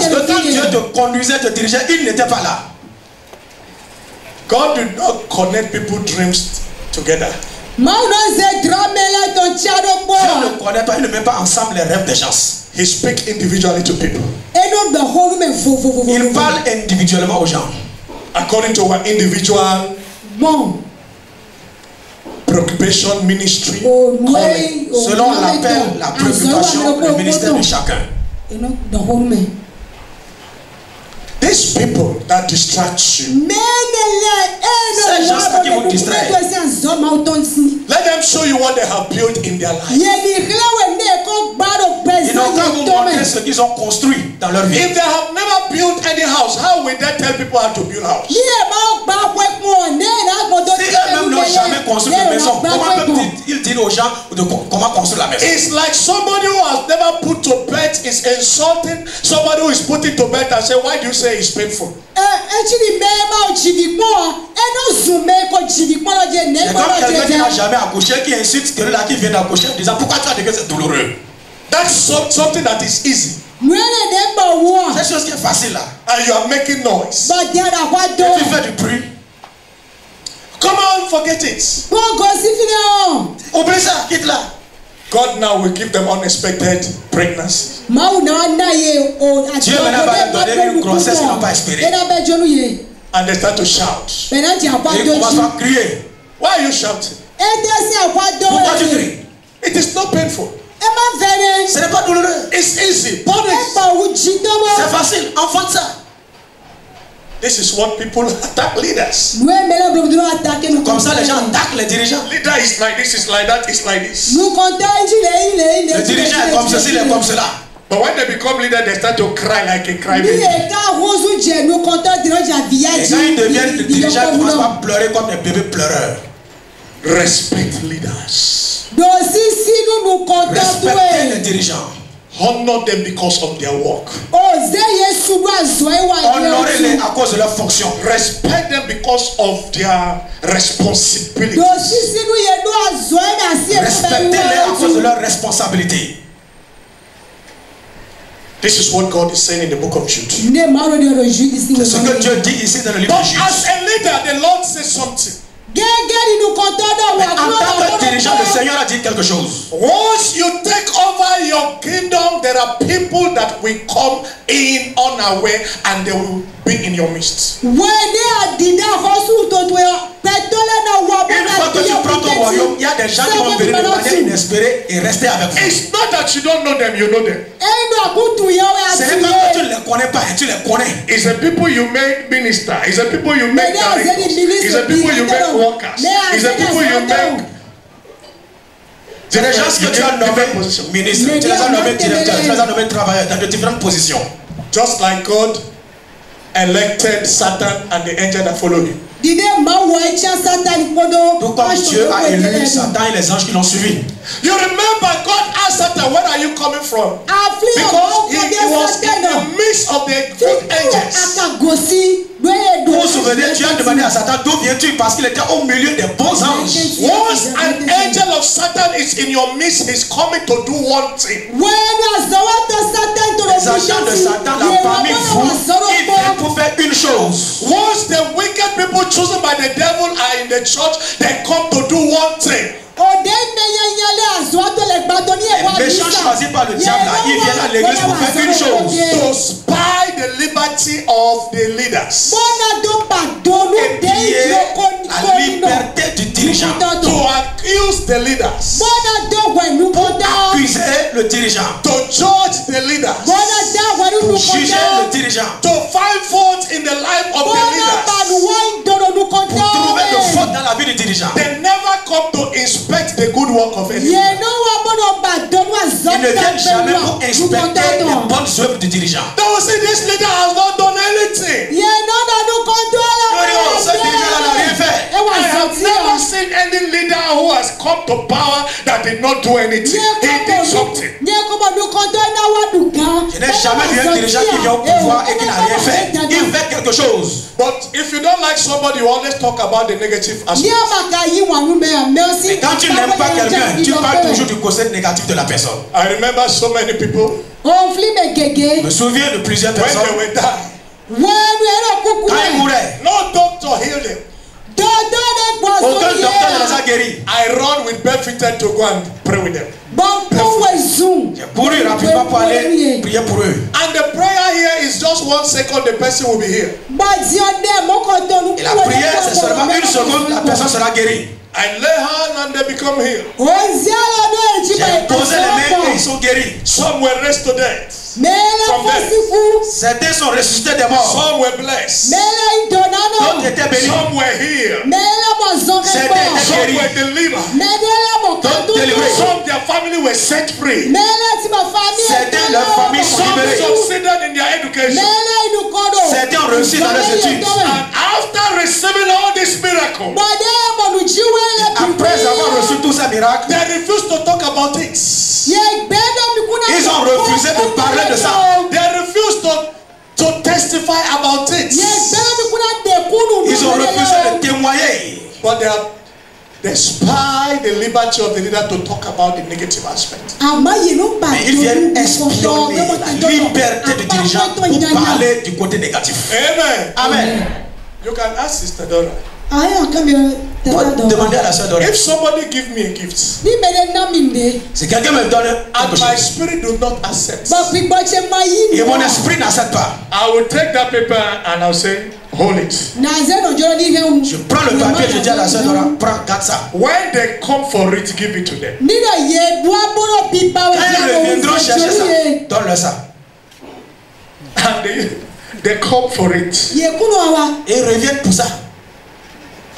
que quand Dieu te conduisait, te dirigeait, il n'était pas là. God did not connect people's dreams together. Dieu ne connaît pas, il ne met pas ensemble les rêves des gens. He speaks individually to people. Il parle individuellement aux gens. According to our individual preoccupation, ministry, calling. Selon l'appel, la préoccupation, le ministère de chacun. These people that distract you, ces gens qui vous distraient, let them show you what they have built in their life. Ils n'ont qu'à vous montrer ce qu'ils ont construit dans leur vie. If they have never built any house, how will they tell people how to build house? Si eux-mêmes n'ont jamais construit de maison, comment peuvent-ils dire aux gens comment construire la maison? It's like somebody who has never put to bed is insulting somebody who is putting to bed and say, why do you say it's painful? C'est comme quelqu'un qui n'a jamais accouché, qui insulte celui-là qui vient d'accoucher en disant pourquoi tu as dit que c'est douloureux? That's something that is easy. C'est chose qui est facile là. And you are making noise. Et tu fais du bruit. Come on, forget it. Oublie ça, quitte là. God now will give them unexpected pregnancy. Dieu maintenant va leur donner une grossesse qu'ils n'ont pas espérée. And they start to shout. Et ils commencent à crier. Why are you shouting? Pourquoi tu cries? It is not painful. Ce n'est pas douloureux. It's easy. C'est facile. Enfante ça. This is what people attack leaders. Comme ça, les gens attaquent les dirigeants. Leader is like this, is like that, is like this. Le dirigeant est comme ceci, il est comme cela. But when they become leader, they start to cry like a crybaby. Et quand ils deviennent dirigeants, ils commencent à pleurer comme des bébés pleureurs. Respect leaders. Respectez les dirigeants. Honor them because of their work. Honorez-les à cause de leur fonction. Respect them because of their responsibilities. Respectez-les à cause de leur responsabilité. This is what God is saying in the book of Jude. C'est ce que Dieu dit ici dans le livre de Jude. As a leader, the Lord says something. En tant que dirigeant, le Seigneur a dit quelque chose. Once you take over your kingdom, there are people that will come in unaware and they will be in your midst. Une fois que tu prends ton royaume, il y a des gens qui vont venir de manière inespérée et rester avec vous. It's not that you don't know them, you know them. Ce n'est pas que tu ne les connais pas, tu les connais. It's the people you make minister. It's the people you make directors. It's the people you make workers. It's the people you make. C'est des gens que tu as nommés ministres, tu les as nommés directeurs, tu les as nommés travailleurs dans de différentes positions. Just like God elected Satan and the angel that follow him. Tout comme Dieu a élu Satan et les anges qui l'ont suivi. You remember God asked Satan, where are you coming from? Because he was in the midst of the good angels. Vous vous souvenez, Dieu a demandé à Satan d'où viens-tu parce qu'il était au milieu des bons anges. Once an angel of Satan is in your midst, he's coming to do one thing. Les agents de Satan là parmi vous, ils viennent pour faire une chose. Once the wicked people chosen by the devil are in the church, they come to do one thing. Les méchants choisis par le diable là, ils viennent à l'église pour faire une chose. To spy the liberty of the leaders. Épier la liberté du dirigeant. To accuse the leaders. Pour accuser le dirigeant. To judge the leaders. Pour juger le dirigeant. To find fault in the life of the leaders. Pour trouver le faute dans la vie du dirigeant. They never come to inspect the good work of any leader. Ils ne viennent jamais pour inspecter les bonnes œuvres du dirigeant. They will say this leader has not done anything. Ce dirigeant n'a rien fait. I have never seen any leader who has come to power that did not do anything. He did something. Je n'ai jamais vu un dirigeant qui vient au pouvoir et qui n'a rien fait. Il fait quelque chose. But if you don't like somebody, you always talk about the negative aspects. Mais quand tu n'aimes pas quelqu'un, tu parles toujours du côté négatif de la personne. I remember so many people. Je me souviens de plusieurs When personnes. they were dying, Quand ils mouraient, no doctor healed them. aucun docteur ne les a guéris. I run with barefooted to go and pray with them. J'ai couru rapidement pour aller prier pour eux. And the prayer here is just 1 second, the person will be here. Et la prière, c'est seulement 1 seconde, la personne sera guérie. I lay hand and they become healed. J'ai posé les mains et ils sont guéris. Some were raised to death. Certains sont ressuscités des morts. Some were blessed. D'autres étaient bénis. Some were healed. Certains étaient Some guéris. were delivered. D'autres délivrés. Some their family were set free. Certains, leur famille sont Some libérées. succeeded in their education. Certains ont réussi dans leurs études. And after receiving all these miracles, Après avoir reçu tous ces miracles, they refused to talk about it. ils ont refusé de parler de ça. They refused to testify about it. Ils ont refusé de témoigner. But they spy the liberty of the leader to talk about the negative aspect. Mais ils viennent espionner la liberté du dirigeant pour parler du côté négatif. Amen. Amen. You can ask Sister Dora. Demandez à la sœur Dora. If somebody give me a gift Si quelqu'un me donne and quelque my chose spirit do not accept, et mon esprit n'accepte pas, I will take that paper and I'll say, hold it. je prends le papier, je dis à la sœur Dora, prends, garde ça. When they come for it, give it to them. Quand ils reviendront chercher ça, donne-leur ça. And they come for it Et ils reviennent pour ça.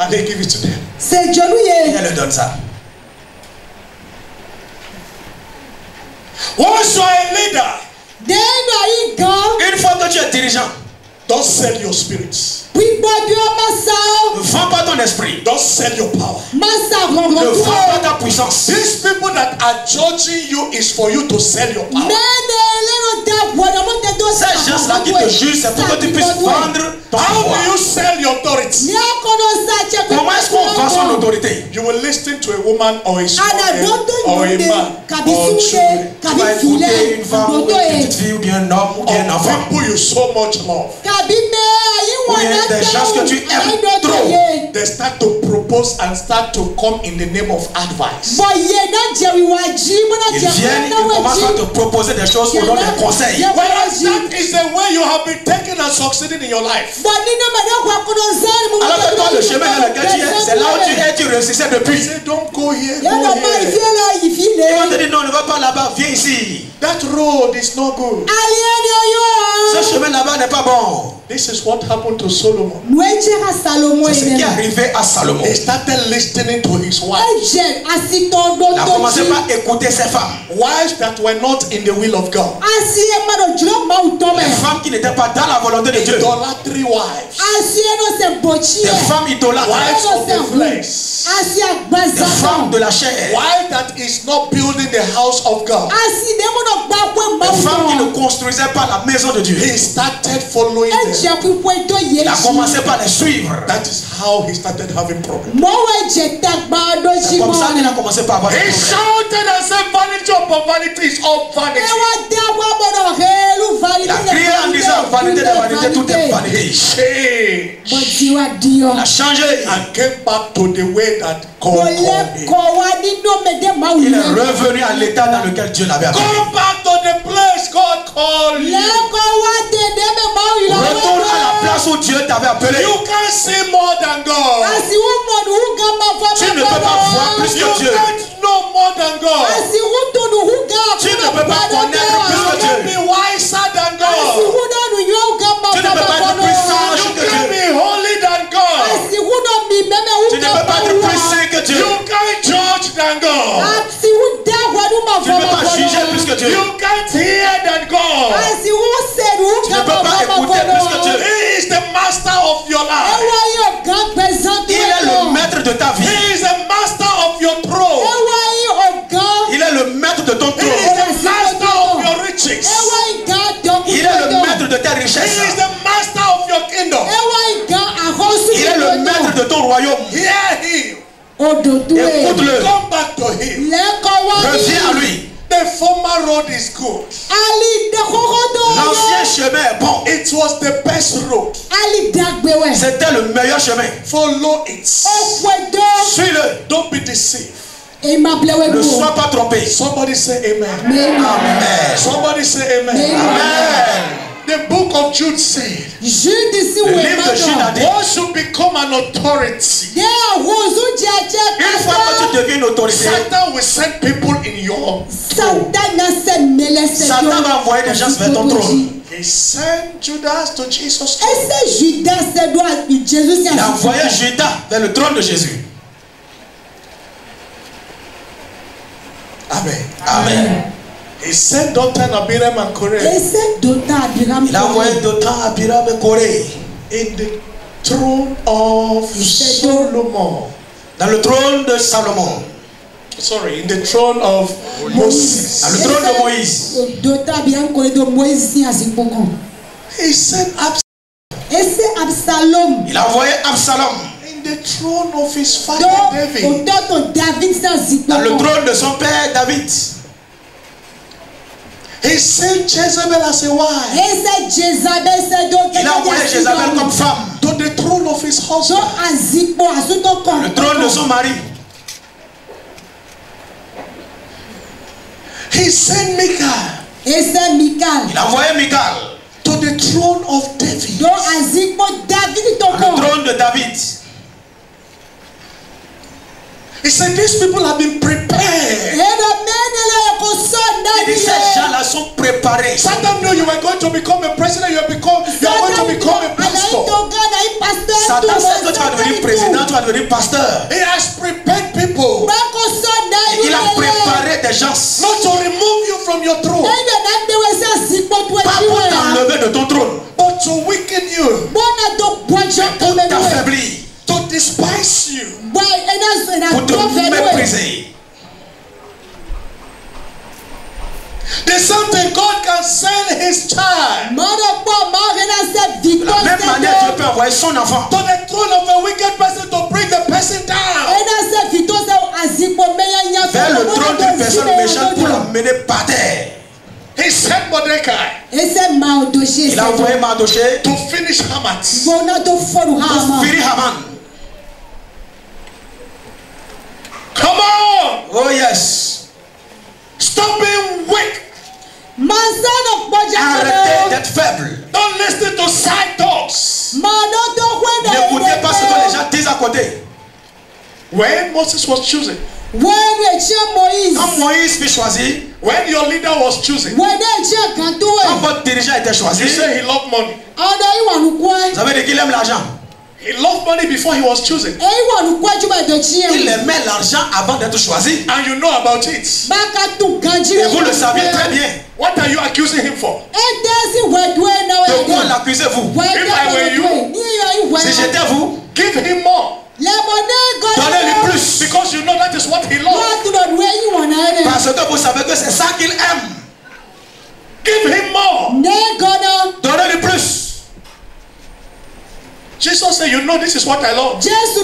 and they give it to them. Et elle leur donne ça. Once you are a leader, Une fois que tu es dirigeant, don't sell your spirits. ne vends pas ton esprit. Don't sell your power. Ne vends pas ta puissance. These people that are judging you is for you to sell your power. Ces gens-là qui te jugent, c'est pour que tu puisses vendre ton How pouvoir. do you sell your authority? Comment est-ce qu'on vend son autorité? You will listen to a woman or a small girl or a man Ou or children. tu vas écouter une femme ou une petite fille ou bien un homme ou bien un Or enfant. people you so much love. Ou bien des gens que tu aimes trop. They start to propose and start to come in the name of advice. Ils viennent, ils commencent à te proposer des choses au nom des conseils. Whereas that is the way you have been taken and succeeding in your life. Alors que toi, le chemin dans lequel tu es, c'est là où tu es, tu réussissais They depuis. say, don't go here, go Ils here. vont te dire non, ne va pas là-bas, viens ici. That road is not good. Ce chemin là-bas n'est pas bon. This is what happened to Solomon. C'est ce qui est arrivé à Salomon. He started listening to his wife. Il a commencé par écouter ses femmes. Wives that were not in the will of God. Les femmes qui n'étaient pas dans la volonté de Dieu. Idolatry wives. Des femmes idolâtres. Wives of the flesh. Des femmes de la chair. Wife that is not building the house of God. Des femmes qui ne construisaient pas la maison de Dieu. He started following them. Il a commencé par les suivre. That is how he started having problems. C'est comme ça qu'il a commencé par avoir des He problèmes. shouted and said, vanity upon vanity is all vanity. Il a crié en disant vanité de vanité, tout est vanité. Change. Il a changé. And came back to the way that God called him. Il est revenu à l'état dans lequel Dieu l'avait appelé. Go back to the place God called you. Retourne à la place où Dieu t'avait appelé. You can't see more than God. Tu ne peux pas voir plus You que Dieu. can't know more than God. Tu peux pas connaître plus que Dieu. Be wiser than God. Tu ne peux pas être plus sage que You can't Dieu. be holy than God. Tu ne peux pas être plus saint que Dieu. You can't judge than God. Tu ne peux pas juger plus que Dieu. You can't hear than God. Tu ne peux pas écouter plus que Dieu. He is the master of your life. Il est le maître de ta vie. He is the master of your throne. Il est le maître de ton He trône. is the master of your riches. Il est le maître de tes He richesses. is the master of your kingdom. Il est le maître de ton royaume. Hear him. Écoute-le. Come back to him. Reviens à lui. The former road is good. L'ancien chemin est bon. It was the best road. C'était le meilleur chemin. Follow it. Suis-le. Don't be deceived. Ne sois pas trompé. Somebody say amen. Amen. Somebody say amen. Amen. The book of Jude said, Le livre de Jude a dit, one should become an authority. une fois que tu deviens une autorité, Satan will send people in your Satan va envoyer des gens vers ton trône. He sent Judas to Jesus' throne. Il a envoyé Judas vers le trône de Jésus. Amen. Amen. He sent Dothan, Abiram, and Korah Il a envoyé Dothan, Abiram et Corée in the throne of Solomon. dans le trône de Salomon, Sorry, in the throne of Moses. dans le trône de Moïse. He sent Absalom. Il a envoyé Absalom in the throne of his father David. dans le trône de son père David. He sent Jezebel as a wife Il a envoyé Jézabel comme femme to the throne of his husband. le trône de son mari. He sent Michal Il a envoyé Michal to the throne of David. le trône de David. He said these people have been prepared. Il dit ces gens-là sont préparés. Satan knew you were going to become a president. You are going to become a pastor. Satan sait que tu vas devenir président, tu vas devenir pasteur. He has prepared people Et il a préparé des gens. not to remove you from your throne, Pas pour t'enlever de ton trône, but to weaken you, pour t'affaiblir, to despise you. pour te mépriser. The same thing, God can send his child De la même manière, Dieu peut envoyer son enfant to the throne of a wicked person to bring the person down. vers le trône d'une personne méchante pour l'amener par terre. He sent Mordecai Il a envoyé Mardoché to finish Haman. pour finir Haman. Come on! Oh yes. Stop being weak. Arrêtez d'être faible. Don't listen to side talks. N'écoutez pas ce que les gens disent à côté. When Moses was chosen, Quand Moïse fut choisi, when your leader was chosen, quand votre dirigeant était choisi, you say he loved money. vous avez dit qu'il aime l'argent. He loved money before he was chosen. Il aimait l'argent avant d'être choisi. And you know about it. Et vous le saviez très bien. What are you accusing him for? De quoi l'accusez-vous? If I were you, Si j'étais vous, give him more. donnez-lui plus. Because you know that is what he loves. Parce que vous savez que c'est ça qu'il aime. Give him more. Donnez-lui plus. Jesus said, you know this is what I love. Jésus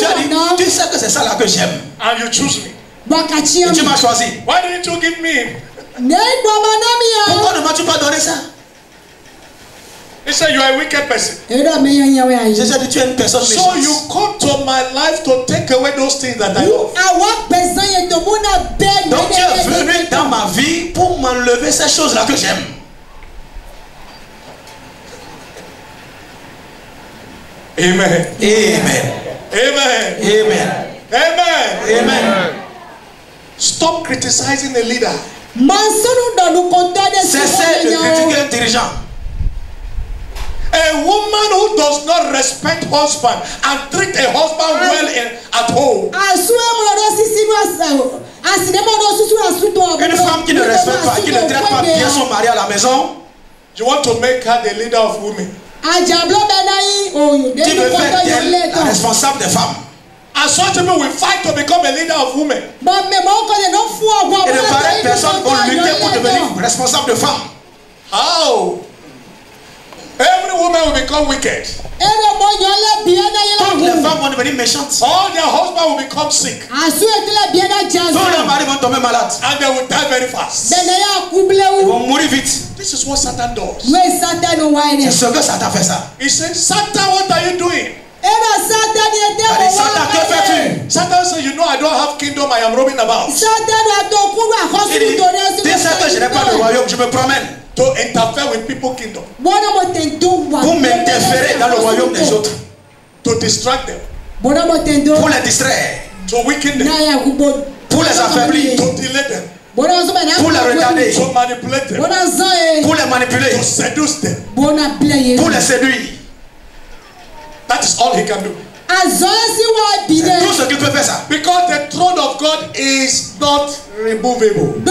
a dit, tu sais que c'est ça là que j'aime. And you choose me. Et tu m'as choisi. Why didn't you give me? Pourquoi ne m'as-tu pas donné ça? He said, you are a wicked person. Jésus a dit, tu es une personne So méchante. you come to my life to take away those things that I love. Donc tu es venu dans ma vie pour m'enlever ces choses-là que j'aime. Amen. Amen. Amen. Amen. Amen. Amen. Stop Stop criticizing a leader. Cessez de critiquer un dirigeant. A woman who does not respect husband and treat a husband well at home. Une femme qui ne respecte pas, qui ne traite pas bien son mari à la maison. You want to make her the leader of women. Tu veux faire d'elle la responsable des femmes. And such people will fight to become a leader of women. Et de pareilles personnes vont lutter pour devenir responsable de femmes. How? Every woman will become wicked. Toutes les femmes vont devenir méchantes. All their husbands will become sick. Tous leurs maris vont tomber malades. And they will die very fast. Ils vont mourir vite. This is what Satan does. C'est ce que Satan fait ça. He says, Satan, what are you doing? Satan, que fais-tu? Satan says, you know I don't have kingdom, I am roaming about. Il dit, tu sais que je n'ai pas de royaume, je me promène. To interfere with people's kingdom. Pour m'interférer dans le royaume des autres. To distract them. Pour les distraire. To weaken them. Pour les affaiblir. To delay them. Pour les retarder. To manipulate them. Pour les manipuler. To seduce them. Pour les séduire. That is all he can do. C'est tout ce qu'il peut faire ça. Because the throne of God is not removable.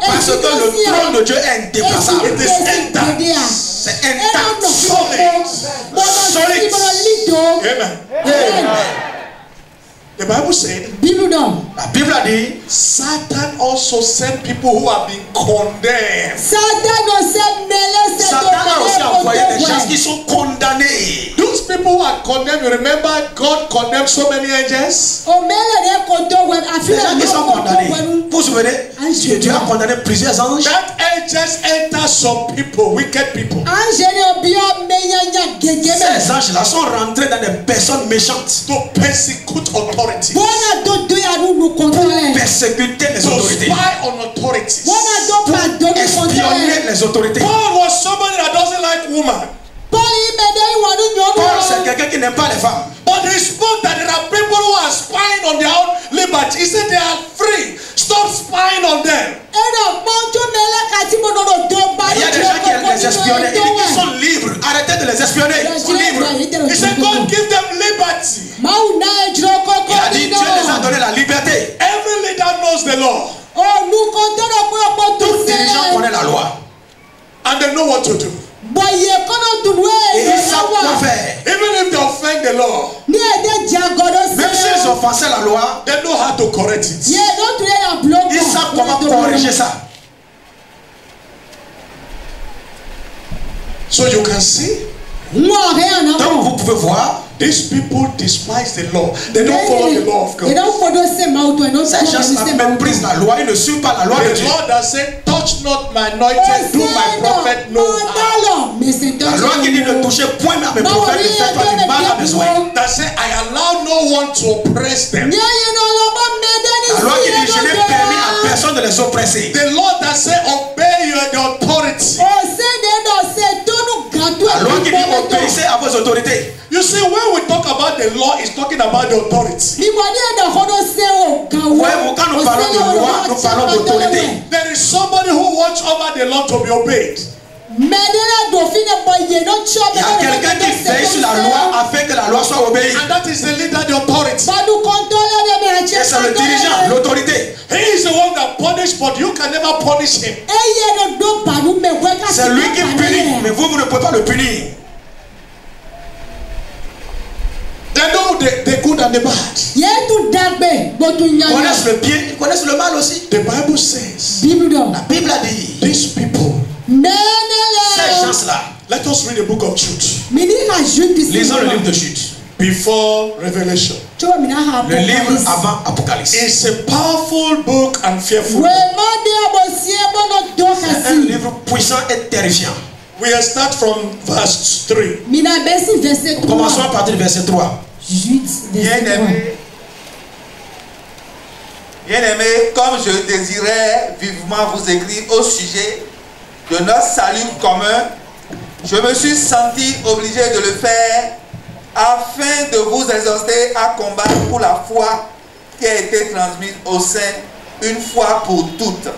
Parce que le trône de Dieu est indéplaçable. It is intact. C'est intact. Solid. Amen. Amen. The Bible said, la Bible a dit, Satan also sent people who have been condemned. Satan a aussi envoyé des gens qui sont condamnés. Those people who are condemned, you remember God condemned so many angels? Les gens qui sont condamnés. Vous vous souvenez, Dieu a condamné plusieurs anges. That angels enter some people, wicked people. Ces anges-là sont rentrés dans des personnes méchantes. To persecute authorities. Pour persécuter les autorités. To spy on authorities. Pour espionner les autorités. Paul was somebody that doesn't like women. Paul, c'est quelqu'un qui n'aime pas les femmes. But he spoke that there are people who are spying on their own liberty. He said they are free. Stop spying on them. Il y a des gens qui les espionnent. Il dit qu'ils sont libres. Arrêtez de les espionner. Ils sont libres. He said God give them liberty. Il a dit Dieu les a donné la liberté. Every leader knows the law. Tout dirigeant connaît la loi. And they know what to do. Et ils savent quoi faire. Even if they offend the law, même s'ils offensaient la loi, they know how to correct it. Ils savent comment corriger ça. So you can see. Donc vous pouvez voir. These people despise the law. They don't follow the law of God. Ces gens méprisent la loi. Ils ne suivent pas la loi de Dieu. The Lord has said, touch not my anointed, do my prophet no harm. La loi qui dit ne touchez point à mes prophètes, ne faites pas du mal à mes oreilles. That said, I allow no one to oppress them. La loi qui dit je n'ai permis à personne de les oppresser. The Lord that said, obey the authority. La loi qui dit obéissez à vos autorités. You see, when we talk about the law, it's talking about the authority. Quand nous parlons de loi, nous parlons d'autorité. There is somebody who watches over the law to be obeyed. Il y a quelqu'un qui veille sur la loi afin que la loi soit obéie. And that is the leader, the authority. Et c'est le dirigeant, l'autorité. He is the one that punishes, but you can never punish him. C'est lui qui punit, mais vous ne pouvez pas le punir. They know the good and the bad. Ils connaissent le bien, ils connaissent le mal aussi. The Bible says, la Bible a dit, these people, ces gens-là. Let us read the book of Jude. Lisons le livre de Jude. Before Revelation. Le livre avant Apocalypse. It's a powerful book and fearful. C'est un livre puissant et terrifiant. We will start from verse 3. Commençons à partir du verset 3. Bien-aimé, comme je désirais vivement vous écrire au sujet de notre salut commun, je me suis senti obligé de le faire afin de vous exhorter à combattre pour la foi qui a été transmise au sein une fois pour toutes.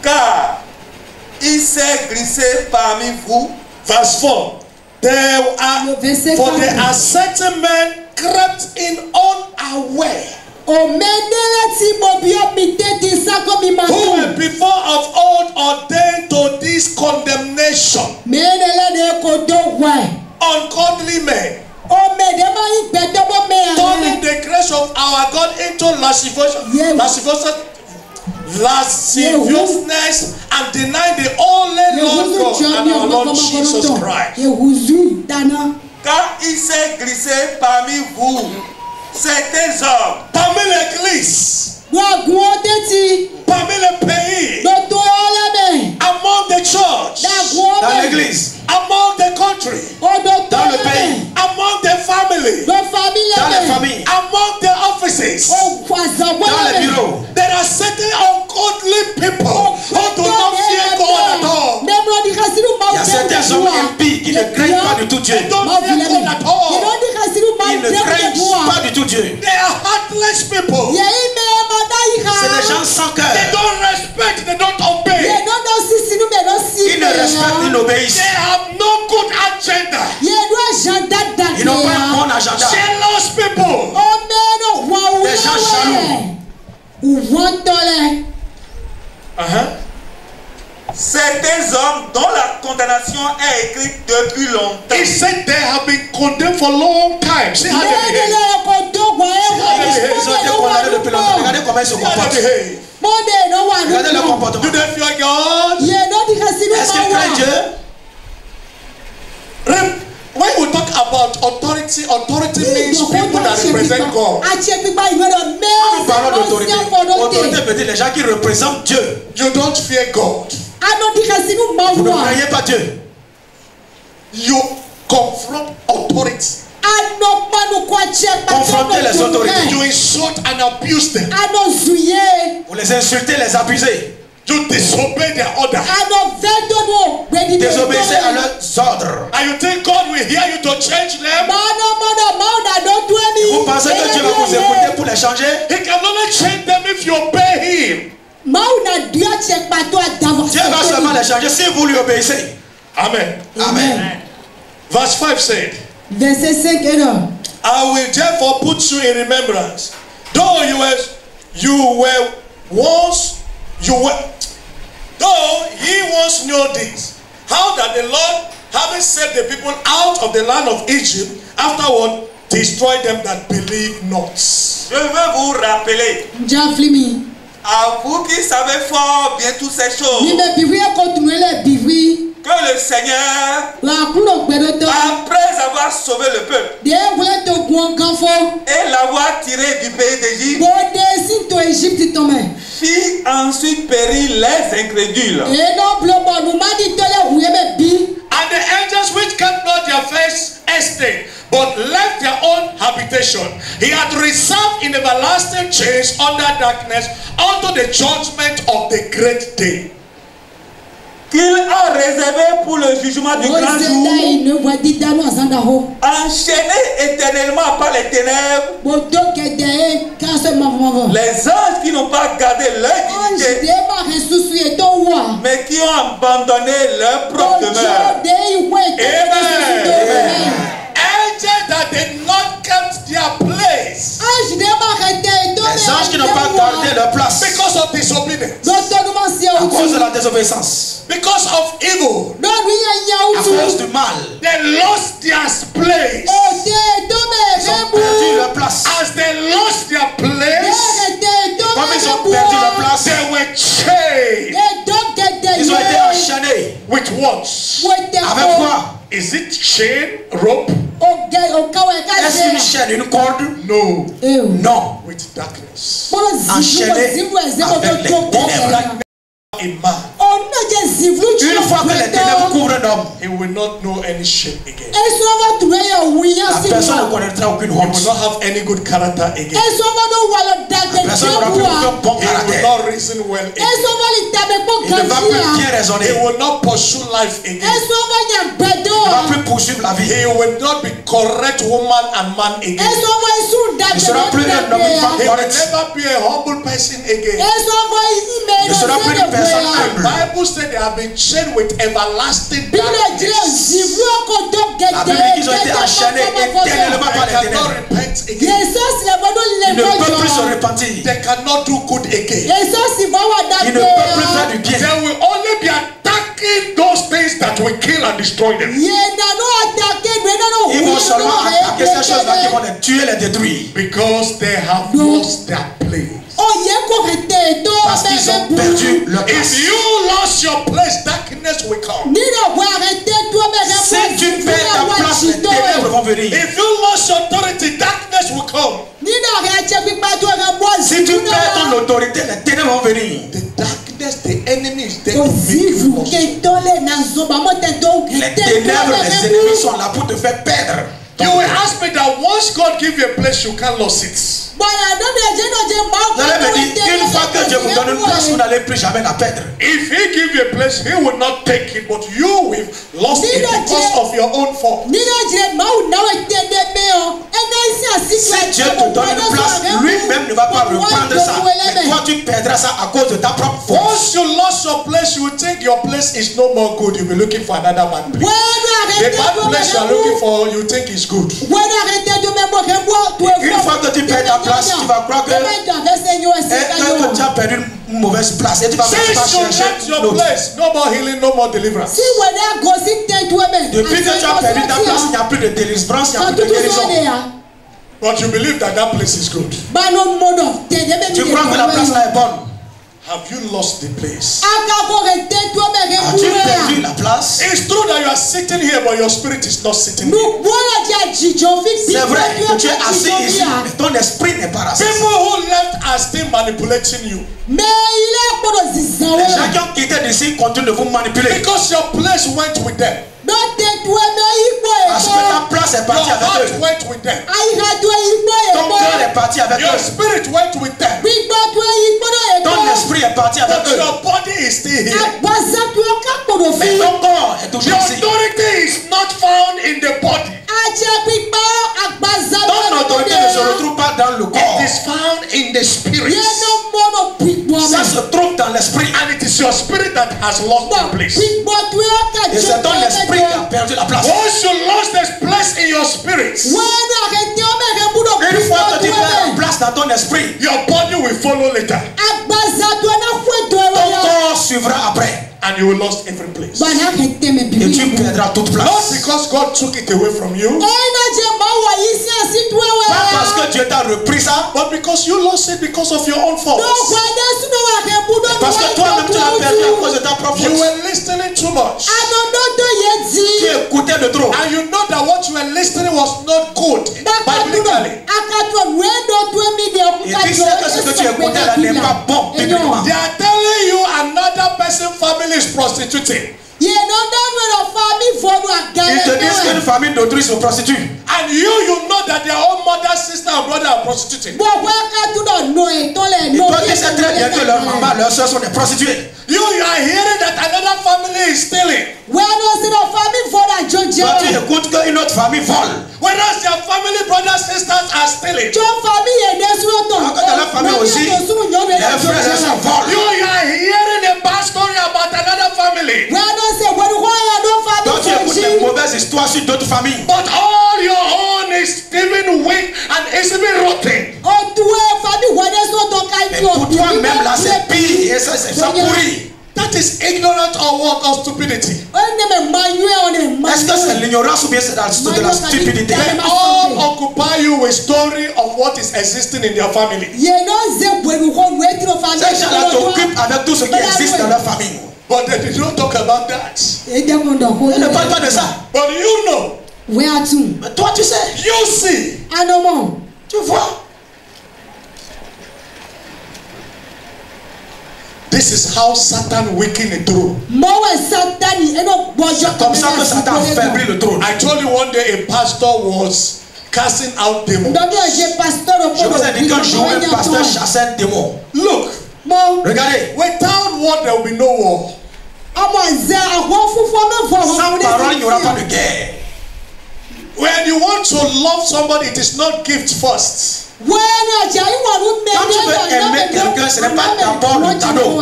Car il s'est glissé parmi vous. Verse 4. For there are certain men crept in unaware, who were before of old ordained to this condemnation. Ungodly men, turning the grace of our God into lasciviousness, and denying the only Lord God and our Lord Jesus Christ. Car il s'est glissé parmi vous certains hommes, parmi l'église, parmi le pays, among the church, dans l'église, among the country, dans le pays, among the family, dans les familles, among the offices, dans les bureaux. There are certain ungodly people who do not fear God at all. Il y a certains hommes impies qui ne craignent pas du tout Dieu. They don't fear God at all. Ils ne craignent pas du tout Dieu. They are heartless people. C'est des gens sans cœur. They don't respect, they don't obey. Ils ne respectent ni n'obéissent. They have no good agenda. Ils n'ont pas un bon agenda. Jealous people. Des gens jaloux. Certains hommes dont la condamnation est écrite depuis longtemps. He said they have been condemned for long time. See how they behave. Ils ont été condamnés depuis longtemps. Regardez comment ils se comportent. Regardez leur comportement. Do they fear God? Est-ce qu'ils craignent Dieu? When we talk about authority means people that represent God. Nous parlons d'autorité. Autorité veut dire les gens qui représentent Dieu. You don't fear God. Vous ne craignez pas Dieu. You confront authority. Confrontez les autorités. You insult and abuse them. Vous les insultez, les abusez. You disobey their order. Désobéissez à leurs ordres. And you think God will hear you to change them? Vous pensez que Dieu va vous écouter pour les changer? He can only change them if you obey Him. Dieu va seulement les changer si vous lui obéissez. Amen. Amen. Verse 5 said, Verset 5 est là. I will therefore put you in remembrance, though you ye once knew this, how that the Lord, having saved the people out of the land of Egypt, afterward destroyed them that believe not. Je veux vous rappeler, à vous qui savez fort bien toutes ces choses, que le Seigneur, après avoir sauvé le peuple et l'avoir tiré du pays d'Égypte, fit ensuite périr les incrédules. And the angels which kept not their first estate, but left their own habitation, he had reserved in everlasting chains under darkness unto the judgment of the great day. Qu'il a réservé pour le jugement du grand jour, enchaîné éternellement par les ténèbres, les anges qui n'ont pas gardé leur dignité, mais qui ont abandonné leur propre demeure. Amen. Angels that did not keep their place, Les anges qui n'ont pas gardé leur place because of disobedience, à cause de la désobéissance, because of evil, à cause du mal, they lost their place. ils ont perdu leur place. As they lost their place, Comme ils ont perdu leur place, they were chained. ils ont été enchaînés. With what? Avec quoi? Is it chain, rope? Est-ce une chaîne, une corde? No. Non. With darkness. Enchaîné avec les ténèbres. A man, Une fois que les ténèbres couvrent un homme, he will not know any shame again. la personne ne connaîtra aucune He honte. will not have any good character again. La personne n'aura plus aucun bon He will caractère. not reason well again. Il ne va plus bien raisonner. He will not pursue life again. Il ne va plus poursuivre la vie. He will not be correct woman and man again. Ils ne sera plus un homme, une femme He will correcte. never be a humble person again. Il ne sera plus une personne The humble. Bible said they have been chained with everlasting Bible darkness. dit La Bible dit qu'ils ont été enchaînés éternellement par They les cannot ténèbres. repent again. Ils ne peuvent plus se repentir. They cannot do good again. Ils ne peuvent plus faire du bien. They will only be attacking those things that will kill and destroy them. Ils vont seulement attaquer ces choses-là qui vont les tuer, les détruire. Because they have lost their place. Parce qu'ils ont perdu leur place. If you lost your place, darkness will come. Si tu perds ta place, les ténèbres vont venir. If you lost your authority, darkness will come. Si tu perds ton autorité, les ténèbres vont venir. The darkness, the enemy is there to make you lost. Les ténèbres, les ennemis sont là pour te faire perdre. You will ask me that once God gives you a place, you can't lose it. Vous allez me dire, une fois que Dieu vous donne une place, vous n'allez plus jamais la perdre. If He gives you a place, He will not take it, but you will lost it because of your own fault. Si Dieu te donne une place, lui-même ne va pas reprendre ça. Mais toi, tu perdras ça à cause de ta propre force. Once you lost your place, you will think your place is no more good. You'll be looking for another bad place. The bad place you are looking for, you think is good. Une fois que tu perds ta place, tu vas croire que tu as perdu une mauvaise place et tu vas même pas Since you chercher left your l'autre. place, no more healing, no more deliverance. Depuis que tu as perdu ta place, il n'y a plus de délivrance, il n'y a plus de guérison. But you believe that that place is good. Tu crois que la place là est bonne. Have you lost the place? As-tu perdu la place? It's true that you are sitting here, but your spirit is not sitting here. C'est vrai que tu es assis ici, mais ton esprit n'est pas assis. People who left are still manipulating you. Les gens qui ont quitté d'ici continuent de vous manipuler. Because your place went with them. Parce que ta place est Your partie avec heart eux. went with them. Ton cœur est parti avec Your eux. spirit went with them. Ton esprit est parti avec But eux. your body is still here. Mais ton corps est The toujours ici. authority is not found in the body. Ton autorité ne se retrouve pas dans le corps. It is found in the spirit. Ça se trouve dans l'esprit. And it is your spirit that has lost the place. Et c'est ton esprit qui a perdu la place. Once you lost this place in your spirit, Une fois que tu perds la place dans ton esprit, your body will follow later. ton corps suivra après. And you will lost every place. Et tu perdras toute Not place. because God took it away from you, Pas parce que Dieu t'a repris ça, but because you lost it because of your own fault. parce que toi-même tu l'as perdu à cause de ta propre You faute. were listening too much. Tu écoutais de trop. And you know that what you were listening was not good biblically. Et tu sais que ce que tu écoutais là n'est pas bon bibliquement. They are telling you another person's family is prostituting. Ils te disent qu'une famille d'autrui se prostitue. And you know that their own mother, sister, and brother are prostituting. Et toi tu sais très bien que leur maman, leurs soeurs sont des prostituées. You are hearing that another family is stealing. Toi tu écoutes qu'une autre famille vole. Whereas their family brothers, sisters are stealing. Alors que dans la famille aussi, les frères et sœurs volent. You are hearing a bad story about another family. Toi tu écoutes les mauvaises histoires sur d'autres familles. But all your own is even weak and is even rotten. Mais pour toi-même là c'est pire et ça c'est ça pourri. That is ignorant or what? Or stupidity. Est-ce que c'est l'ignorance ou bien c'est de la stupidité? They all occupy you with story of what is existing in their family. Ces gens-là t'occupent avec tout ce qui existe dans leur famille. But they don't talk about that. Ils ne parlent pas de ça. But you know, Mais toi tu sais, you see. tu vois. This is how Satan weakened the throne. C'est comme ça que Satan affaiblit le trône. I told you one day a pastor was casting out demons. Je vous ai dit qu'un jour un pasteur chassait un démon. Look, Regardez, without war there will be no war. sans parole il n'y aura pas de guerre. When you want to love somebody, it is not gift first. Quand tu veux aimer quelqu'un, ce n'est pas d'abord le cadeau.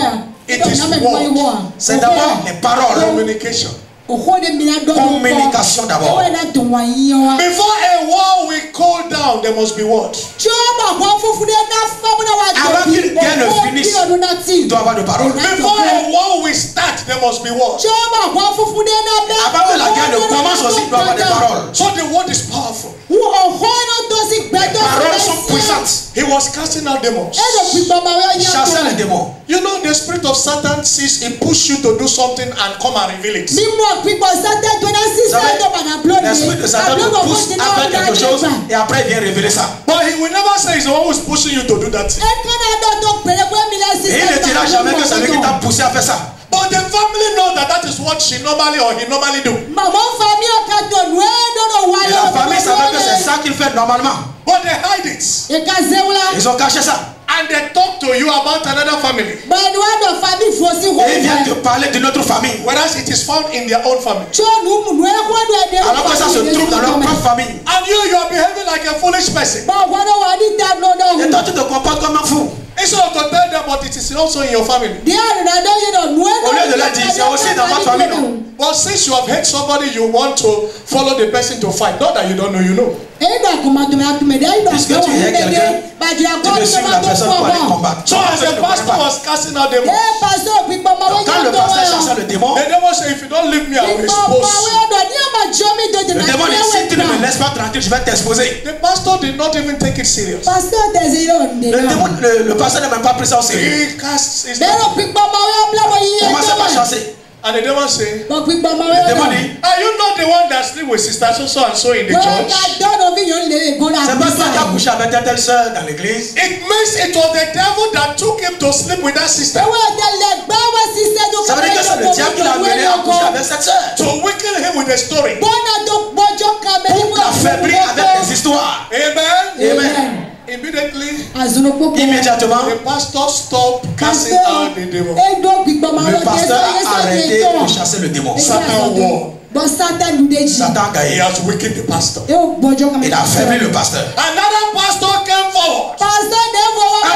It is word. C'est d'abord les paroles. Communication. Communication d'abord. Before a wall will cool down, there must be what? Avant qu'une guerre ne finisse, il doit y avoir de paroles. Before a war will start, there must be what? Avant que la guerre ne commence aussi, il doit y avoir des paroles. So the word is powerful. Les paroles sont puissantes. He was casting out demons. Il chassait les démons. You know, the spirit of Satan sees, he pushes you to do something and come and reveal it. L'esprit de Satan te pousse à faire quelque chose et après il vient révéler ça. But he will never say he's the one who's pushing you to do that thing. Et il ne dira jamais que c'est lui qui t'a poussé à faire ça. But the family knows that that is what she normally or he normally do. Et la famille savait que c'est ça qu'il fait normalement. But they hide it. Ils ont caché ça. And they talk to you about another family. Et ils viennent te parler d'une autre famille. Whereas it is found in their own family. Alors que ça se trouve dans leur propre famille. And you are behaving like a foolish person. Et toi tu te comportes comme un fou. Instead of to tell them, but it is also in your family. Au lieu de leur dire, c'est aussi dans votre famille, non? But since you have hate somebody, you want to follow the person to fight. Not that you don't know, you know. Puisque tu es quelqu'un, tu veux suivre la personne pour aller combattre. So as the pastor was casting out demons, quand le pasteur chassait le démon, the demon said, if you don't leave me, I will expose you. le démon dit, si tu ne me laisses pas tranquille, je vais t'exposer. The pastor did not even take it serious. Le pasteur n'a même pas pris ça au sérieux. He cast his Commencez par chasser. and the demon say, Le démon dit, are you not the one that sleep with sister so and so in the church? c'est pas toi qui as couché avec telle sœur dans l'église. It means it was the devil that took him to sleep with that sister. Ça veut dire que c'est le diable qui l'a amené à coucher avec cette sœur. To weaken him with a story. Pour l'affaiblir avec des histoires. Amen. Amen. Immediately, Immédiatement, the pastor stopped casting out the devil. le pasteur a arrêté de chasser le démon. Satan won. Satan a He gagné. has weakened the pastor. Il a affaibli le pasteur. Another pastor came forward Un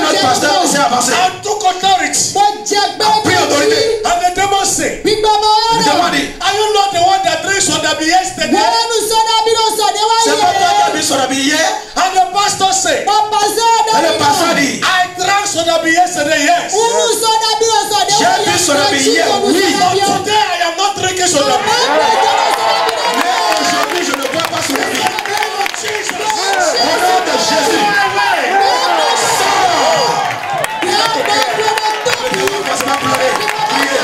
autre pasteur s'est avancé. and took authority. A pris autorité. And the demon said, Le démon dit, are you not the one that drinks on the yesterday? c'est pas toi qui as mis son habit hier. And the pastor said, Et le pasteur dit, I drank soda yesterday, yes. j'ai bu son habit hier, oui. But today I am not drinking soda. Mais aujourd'hui, je ne bois pas son habit. Au nom de Jésus. Le démon passe pas pleurer. Priez.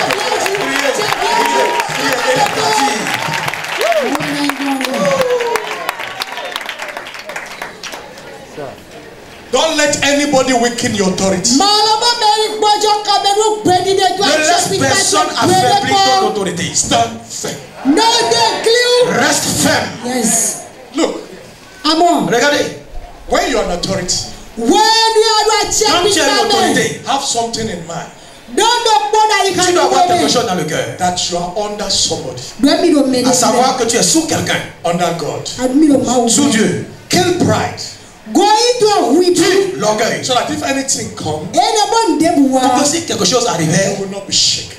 Il est parti. Don't let anybody weaken your authority. Ne laisse personne affaiblir ton autorité. Stand firm. Reste ferme. Yes. Look, Regardez. when you are an authority, Quand tu as une autorité, have something in mind tu dois avoir quelque chose dans le cœur. that you are under somebody, À savoir que tu es sous quelqu'un. under God. Sous Dieu. Kill pride, Tue l'orgueil. so that if anything comes, Pour que si quelque chose you arrivait, will not be shaken.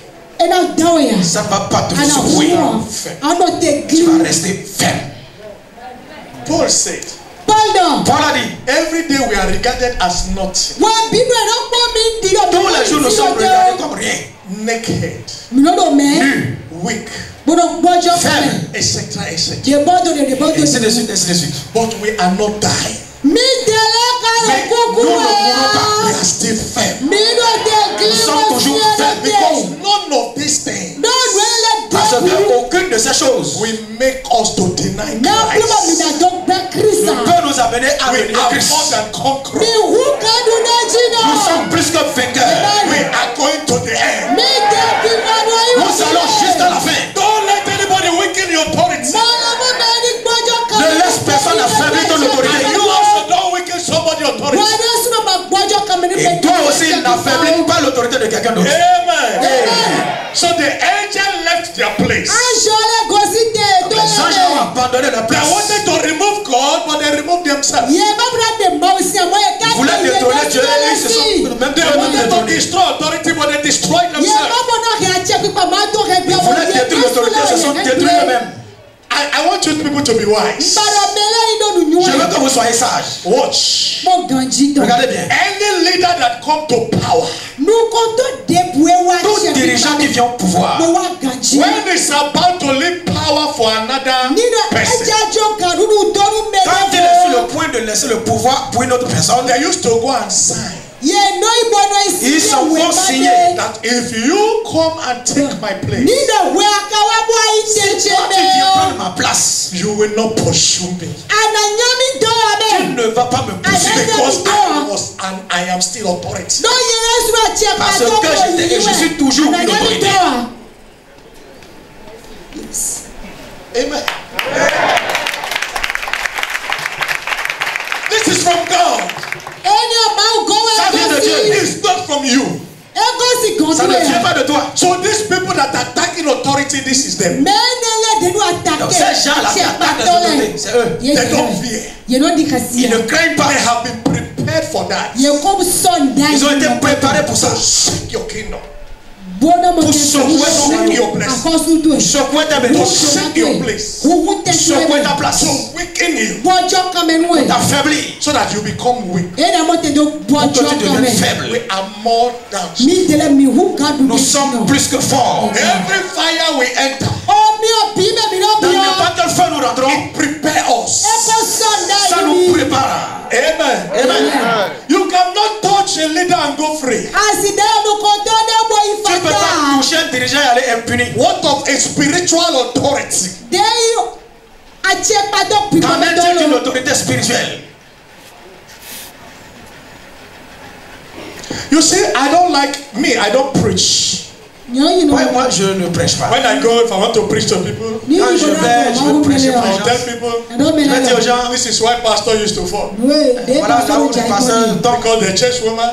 ça ne va pas te secouer. Tu vas rester ferme. Paul said, Paul a dit, every day we are regarded as nothing, tous les jours nous sommes regardés comme rien. naked, Nus, weak, fermes, etc., etc. ainsi de suite, ainsi de suite. But we are not dying. Mais nous ne mourrons pas. We are still firm. Nous sommes toujours fermes. Because none of these things Parce qu'aucune de ces choses will make us to deny Christ. ne peut nous amener à We venir are Christ. more than conquerors. Nous sommes plus que vainqueurs. We are going to the end. Nous allons jusqu'à la fin. Don't let anybody weaken your authority. Ne laisse personne affaiblir ton autorité. And you also don't weaken somebody's authority. Et toi aussi n'affaiblis pas l'autorité de quelqu'un d'autre. Amen. So the angel left their place. Les anges ont abandonné la They place. wanted to remove God, but they removed themselves. Ils voulaient détrôner Dieu et ils se sont même They wanted to destroy authority, but they destroyed themselves. Ils voulaient détruire l'autorité, ils se sont détruits eux-mêmes. I want you people to be wise. Je veux que vous soyez sages. Watch. Regardez bien. Any leader that come to power, Tout dirigeant qui vient au pouvoir, when it's about to leave power for another person, quand il est sur le point de laisser le pouvoir pour une autre personne, they used to go and sign ils sont vont signer that if you come and take my place, si toi tu viens prendre ma place, you will not pursue me tu ne vas pas me poursuivre because I am still authority. parce que je suis toujours une autorité. Amen. This is from God. Ça vient de Dieu. It's not from you. Ça ne vient pas de toi. So these people that are attacking authority, this is them. Donc ces gens-là qui attaquent les autorités, c'est eux. They don't fear. Ils ne craignent pas. They have been prepared for that. Ils ont été préparés pour ça. Shake your kingdom. Pour secouer your place. Secouer ta maison. Shake your place. Secouer ta place. To weaken you. T'affaiblir. So that you become weak. Pour que tu deviennes faible. We are more than. Nous sommes plus que forts. Every fire we enter. Dans n'importe quel feu nous rentrons, It prepare us. ça nous prépare. Amen. Amen. You cannot touch a leader and go free. Tu ne peux pas toucher un dirigeant et aller impuni. What of a spiritual authority? Qu'en est-il d'une autorité spirituelle? You see, I don't preach. Moi, je ne prêche pas. When I go, if I want to preach to people, Quand je vais prêcher pour I'll les tell gens. people, Je vais dire aux gens, this is why pastor used to fall. voilà là où les pasteurs tombent. Because the church woman,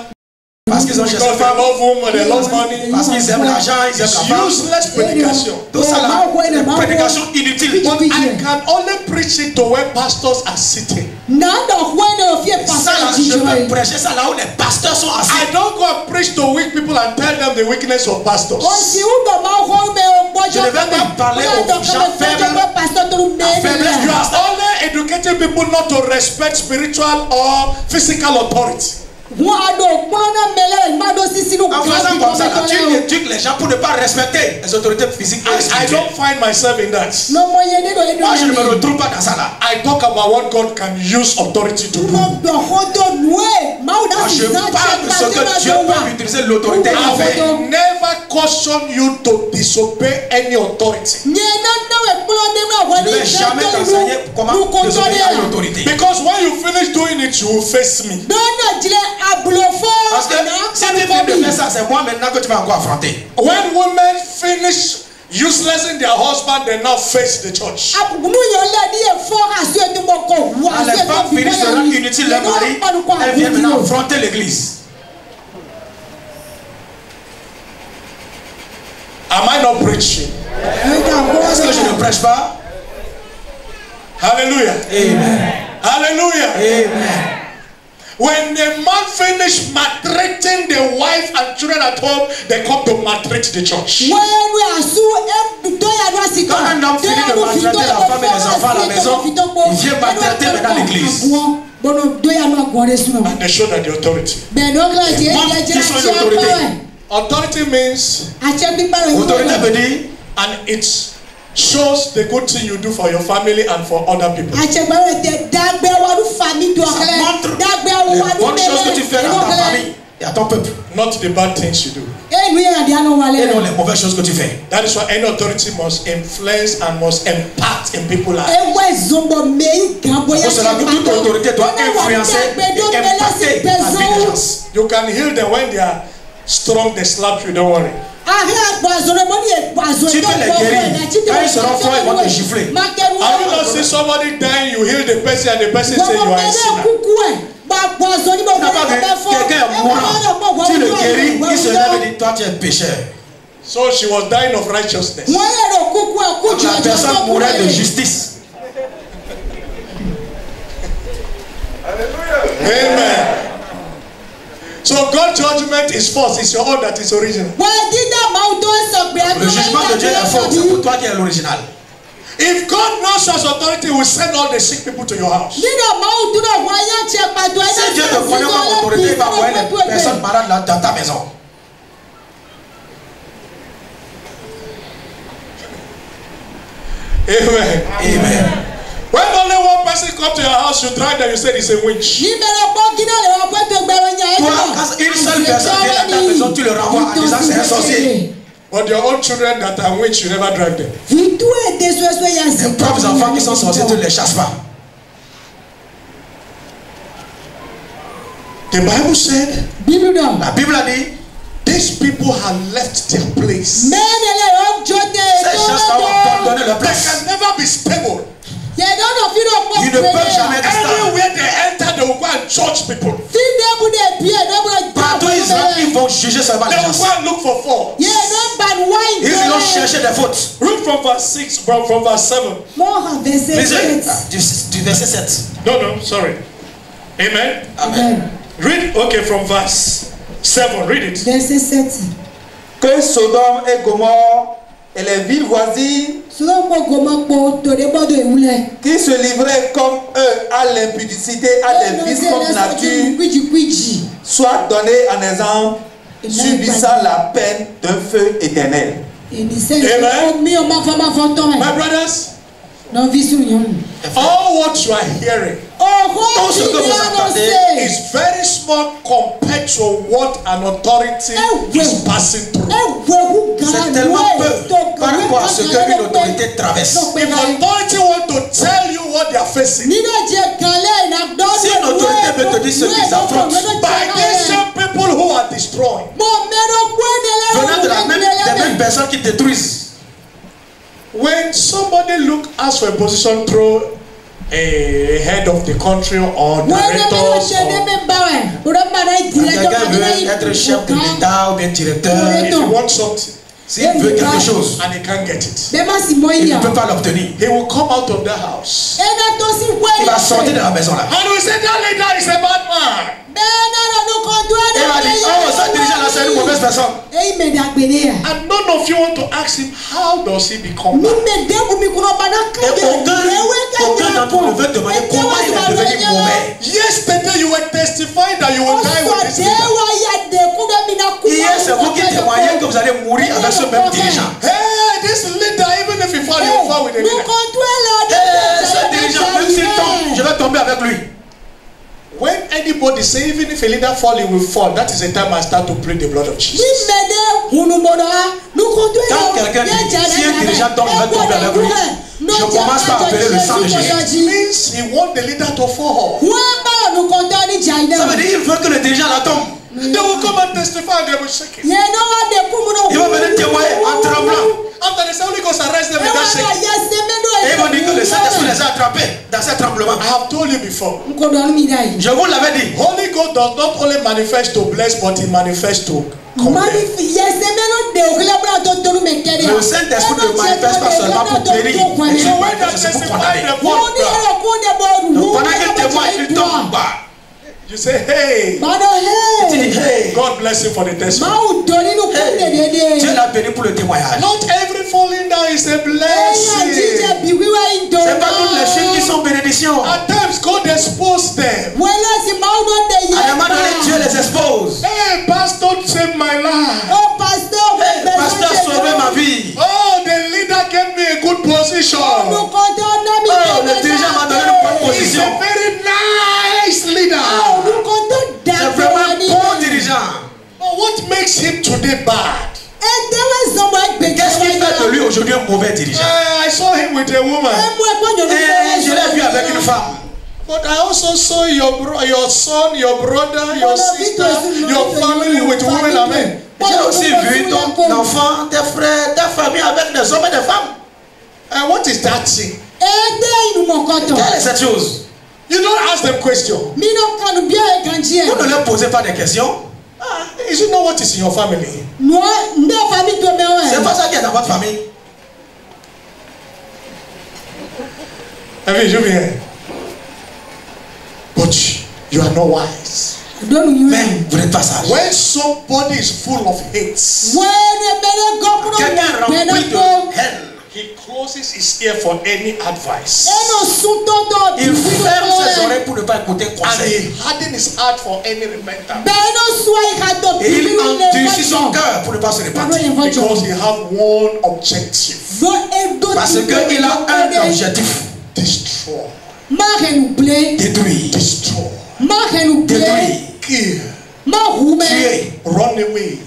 Parce qu'ils ont cherché because they femme, love women, they love money. parce qu'ils aiment l'argent, ils aiment It's la femme. useless predication. Tout ça là, c'est une prédication inutile. But I can only preach it to where pastors are sitting. Ça là, je peux prêcher ça là où les pasteurs sont assis. I don't go and preach to weak people and tell them the weakness of pastors. Je ne vais pas parler aux gens faibles. You are only educating people not to respect spiritual or physical authority. En faisant comme ça, là, tu éduques les gens pour ne pas respecter les autorités physiques et I spirituelles. don't find myself in that. Moi, je ne me retrouve pas dans ça là. I talk about what God can use authority to do. Moi, je parle de ce que Dieu peut utiliser l'autorité à I faire. will never caution you to disobey any authority. Je ne vais jamais t'enseigner comment désobéir à l'autorité. Because when you finish doing it, you will face me. Parce que si tu viens de faire ça, c'est moi maintenant que tu vas encore affronter. When women finish uselessing their husband, they now face the church. Quand les femmes finissent de rendre inutile leur mari, elles viennent maintenant affronter l'église. Am I not preaching? Est-ce que je ne prêche pas? Hallelujah. Amen. Hallelujah. Amen. When the man finished maltreating the wife and children at home, they come to maltreat the church. Quand un homme finit de maltraiter la femme et les enfants à la maison, il vient maltraiter maintenant l'église. And they show that the authority. Qui sont une autorité? Authority means, Autorité veut dire, and it shows the good thing you do for your family and for other people. ça montre les bonnes choses que tu fais à ta famille et à ton peuple. Not the bad things you do. Et non les mauvaises choses que tu fais. That is why any authority must influence and must impact in people's lives. C'est pour cela que toute autorité doit influencer et impacter la vie des gens. You can heal them when they are strong, they slap you, don't worry. Tu peux les guérir. Quand ils seront forts, ils vont te gifler. Have you not seen somebody dying, you heal the person and the person say you are a sinner? Tu n'as pas vu quelqu'un mourant, tu le guéris, il se lève et dit toi tu es pécheur. So she was dying of righteousness. La personne mourait de justice. Amen. So God's judgment is false. It's your own that is original. Le jugement de Dieu est faux. C'est pour toi qui est l'original. If God knows your authority, He will send all the sick people to your house. Si Dieu te connaît comme autorité, il va envoyer les personnes malades là dans ta maison. Amen. Amen. When only one person comes to your house, you try that you say it's a witch. Toi, quand une seule personne vient dans ta maison, tu le renvoies en disant c'est un sorcier. But your own children that are witch, you never drive them. Les propres enfants qui sont sorciers, tu ne les chasses pas. The Bible said, La Bible a dit, these people have left their place. ces gens-là ont abandonné leur They place. can never be stable. Ils ne peuvent jamais être stables. Anywhere they enter, they will go and judge people. Partout ils vont juger seulement les They will gens. go and look for fault. Ils vont chercher des fautes. Read from verse 6, from verse 7. Lisez du verset 7. No, sorry. Amen. Amen. Read, okay, from verse 7. Read it. Verset 7. Que Sodome et Gomorrhe et les villes voisines qui se livraient comme eux à l'impudicité, à des vices contre nature, soient donnés en exemple, subissant la peine d'un feu éternel. Amen. My brothers, all what you are hearing Tout ce que vous entendez is very small compared to what an authority is passing through. c'est tellement peu par rapport à ce qu'une autorité traverse. If authority want to tell you what they are facing, Si une autorité veut te dire ce qu'ils affrontent, by these same people who are destroying, venant de des mêmes personnes qui détruisent. when somebody asks for a position through a head of the country or directors, Quelqu'un veut être chef de l'État ou bien directeur, if he wants something s'il veut quelque chose, and he can't get it, il ne peut pas l'obtenir. he will come out of the house Il va sortir de la maison là. and we say that leader is a bad man. Il va dire, oh, ce dirigeant là c'est une mauvaise personne. And none of you want to ask him, how does he become bad? Et aucun d'entre vous ne veut demander comment il est devenu mauvais. Yesterday you were testifying that you will die with this leader. Hier, c'est vous qui témoignez que vous allez mourir avec ce même dirigeant. Hey, this leader, even if he fall, he will fall with the leader. Ce dirigeant, même s'il tombe, je vais tomber avec lui. When anybody say even if a leader fall, he will fall, that is the time I start to plead the blood of Jesus. Quand quelqu'un dit, si un dirigeant tombe, il va tomber avec lui, je commence par appeler le sang de Jésus. It means he want the leader to fall. Ça veut dire qu'il veut que le dirigeant la tombe. They will come and testify and they will shake it. Il va venir témoigner en tremblant. After the Holy Ghost arrest them in that shaking. Et ils vont dire que le Saint-Esprit les a attrapés dans ce tremblement. I have told you before. Je vous l'avais dit. Holy Ghost does not only manifest to bless, but he manifests to condemn. Le Saint-Esprit ne manifeste pas seulement pour bénir, mais il manifeste pour condamner. Donc pendant qu'il témoigne, il tombe bas. You say, hey, Tu dis, hey, God bless you for the testimony. Dieu l'a béni pour le témoignage. Not every falling down is a blessing. C'est pas toutes les chutes qui sont bénédictions. At times, God exposes them. À un moment donné, Dieu les expose. Hey, pastor, save my life. Pasteur, sauvez ma vie. Oh, the leader gave me a good position. Oh, le dirigeant m'a donné une bonne He's position. a very nice leader. C'est vraiment un bon dirigeant. But what makes him today bad? Qu'est-ce qui fait de lui aujourd'hui un mauvais dirigeant? I saw him with a woman. Et je l'ai vu avec une femme. But I also saw your son, your brother, your sister, your family with women and men. J'ai aussi vu ton enfant, tes frères, ta famille avec des hommes et des femmes. And what is that thing? Quelle est cette chose? You don't ask them questions. Vous ne leur posez pas de questions. Is it not what is in your family? C'est pas ça qui est dans votre famille. I mean, you mean, but You are not wise. Mais vous n'êtes pas sage. When somebody is full of hate, Quelqu'un rempli de haine, he closes his ear for any advice. il ferme ses oreilles pour ne pas écouter un And conseil. he hardens his heart for any repentance. Et il endurcit son cœur pour ne pas se repentir. Because he have one objective. Parce qu'il a un objectif. Destroy. Détruire. Destroy. Détruire. Kill. Tuer. Run away.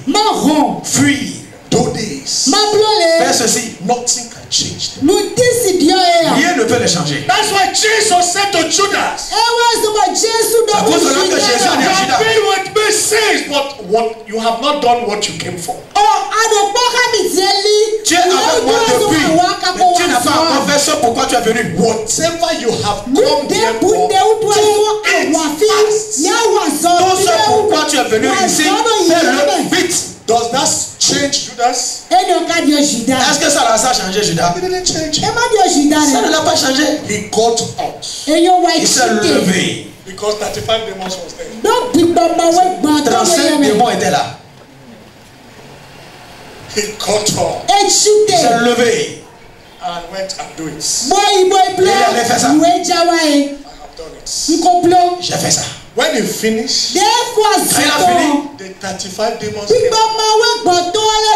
Fuir. Do this. Faire ceci. Nothing can change them. Rien ne peut les changer. That's why Jesus said to Judas, C'est pour cela que Jésus a dit you à have Judas, been with me since, but what you have not done what you came for. tu es avec moi depuis, mais tu n'as pas encore fait ce pourquoi tu es venu. Whatever you have come here for, do it fast. Tout ce pourquoi tu es venu ici, fais-le vite. Does that change Judas? Est-ce que ça l'a changé, Judas? It didn't change. Ça ne l'a pas changé. He got out Il s'est levé. because 35 demons was there. 35 démons étaient là. He got out Il s'est levé. and went and do it. Il allait faire ça. I have done it. J'ai fait ça. When he finished, Quand il a fini, the 35 demons came.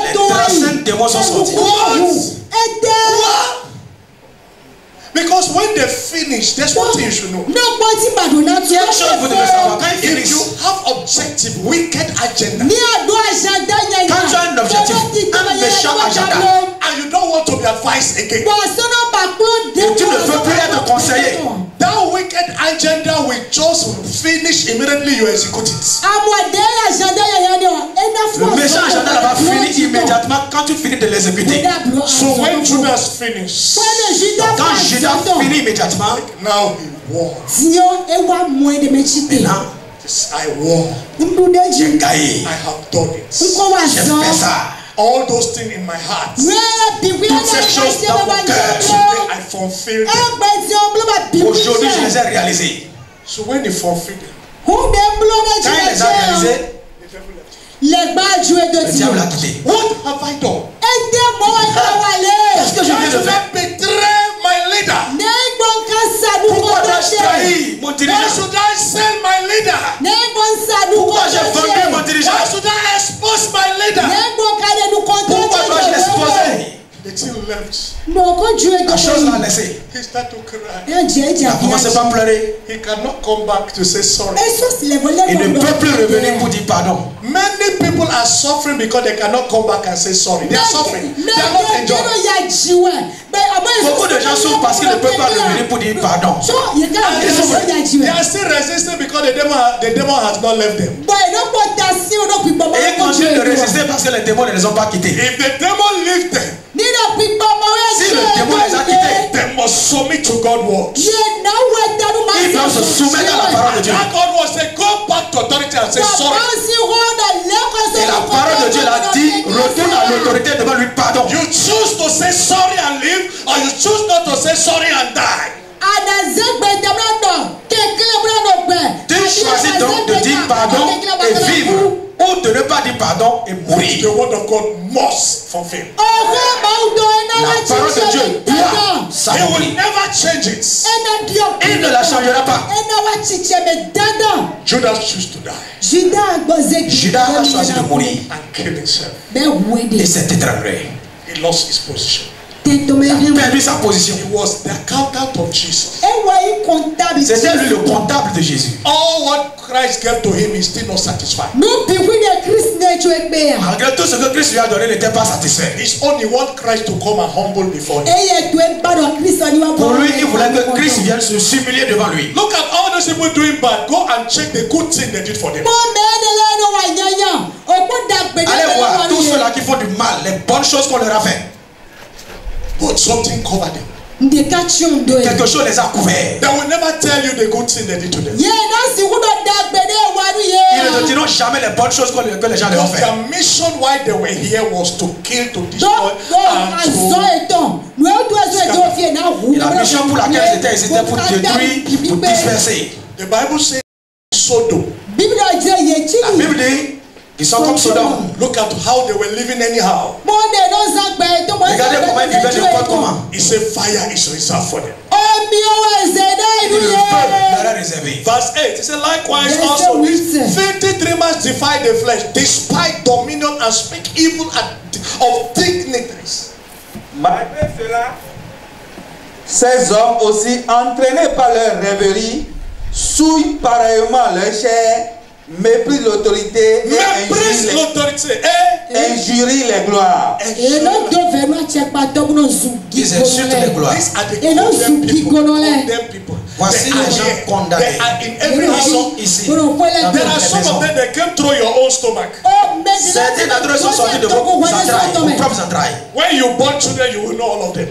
les 35 démons sont sortis. Because when they finish, there's one thing you should know. Quelque chose vous devez savoir. Quand ils If finissent, you have objective, wicked agenda, quand tu as un objectif, un méchant agenda, and you don't want to be advised again, tu ne veux plus être conseillé. that wicked agenda will just finish immediately you execute it. Le méchant agenda va finir immédiatement quand tu finis de l'exécuter. So when Judas finished, Quand Judas finit immédiatement, now he won. maintenant, I won. j'ai gagné. I have done it. J'ai fait ça. All those things in my heart, Toutes ces choses dans mon cœur, today I fulfilled them. aujourd'hui je les ai réalisées. So when he fulfilled them, Quand il les a réalisées, the devil left. le diable a quitté. What have I done? Qu'est-ce que je viens de Why should faire? I betray my leader? Pourquoi dois-je trahir mon Why dirigeant? should I sell my leader? Pourquoi j'ai vendu mon dirigeant? Why should I expose my leader? Pourquoi dois-je l'exposer? The thing left. La chose l'a laissé. He started to cry. Il a commencé par pleurer. He cannot come back to say sorry. Il ne peut plus revenir pour dire pardon. Many people are suffering because they cannot come back and say sorry. They are suffering. They are not enjoying. Beaucoup de gens souffrent parce qu'ils ne peuvent pas revenir pour dire pardon. They are still resisting because the demon has not left them. Et ils continuent de résister parce que les démons ne les ont pas quittés. If the demon leaves them, Si le démon les a quittés, they must submit to God's word. ils doivent se soumettre à la parole de Dieu. That God will say, go back to authority and say sorry. Et la parole de Dieu l'a dit, retourne à l'autorité devant lui, pardon. You choose to say sorry and live, or you choose not to say sorry and die. Tu choisis donc de dire pardon et vivre, ou de ne pas dire pardon et The mourir. word of God must fulfill. La parole de Dieu doit He will s'accomplir. never change it. Il ne la changera pas. Judas chose to die Judas a choisi de mourir and kill himself. et s'est étranglé. He lost his position. Il a perdu sa position. He was the accountant of Jesus. C'était lui le comptable de Jésus. All what Christ gave to him is still not satisfied. Malgré tout ce que Christ lui a donné, il n'était pas satisfait. He's only want Christ to come and humble before him. Pour lui, il voulait que Christ vienne se s'humilier devant lui. Look at all those people doing bad. Go and check the good thing they did for them. Allez voir tous ceux-là qui font du mal, les bonnes choses qu'on leur a fait. But something covered them. Quelque chose les a couverts. They will never tell you the good thing they did to them. Ils ne te diront jamais les bonnes choses que les gens leur ont fait. Their mission while they were here was to kill, to destroy, Et la mission pour laquelle ils étaient ici, c'était pour détruire, pour disperser. The Bible says Sodom. La Bible dit ils sont comme Sodome. Look at how they were living anyhow. Regardez comment ils vivaient n'importe comment. He said fire is reserved for them. Le feu leur est réservé. Verse 8, he said, likewise also these filthy dreamers defy the flesh, despite dominion and speak evil of dignitaries. Malgré cela, ces hommes aussi, entraînés par leur rêverie, souillent pareillement leur chair, méprisent l'autorité et injurient les gloires. Ils insultent les gloires. Voici les gens condamnés. Ici. There are some of them that came through your own stomach. Certains d'entre eux sont sortis de vos entrailles, vos propres entrailles. When you born children, you will know all of them.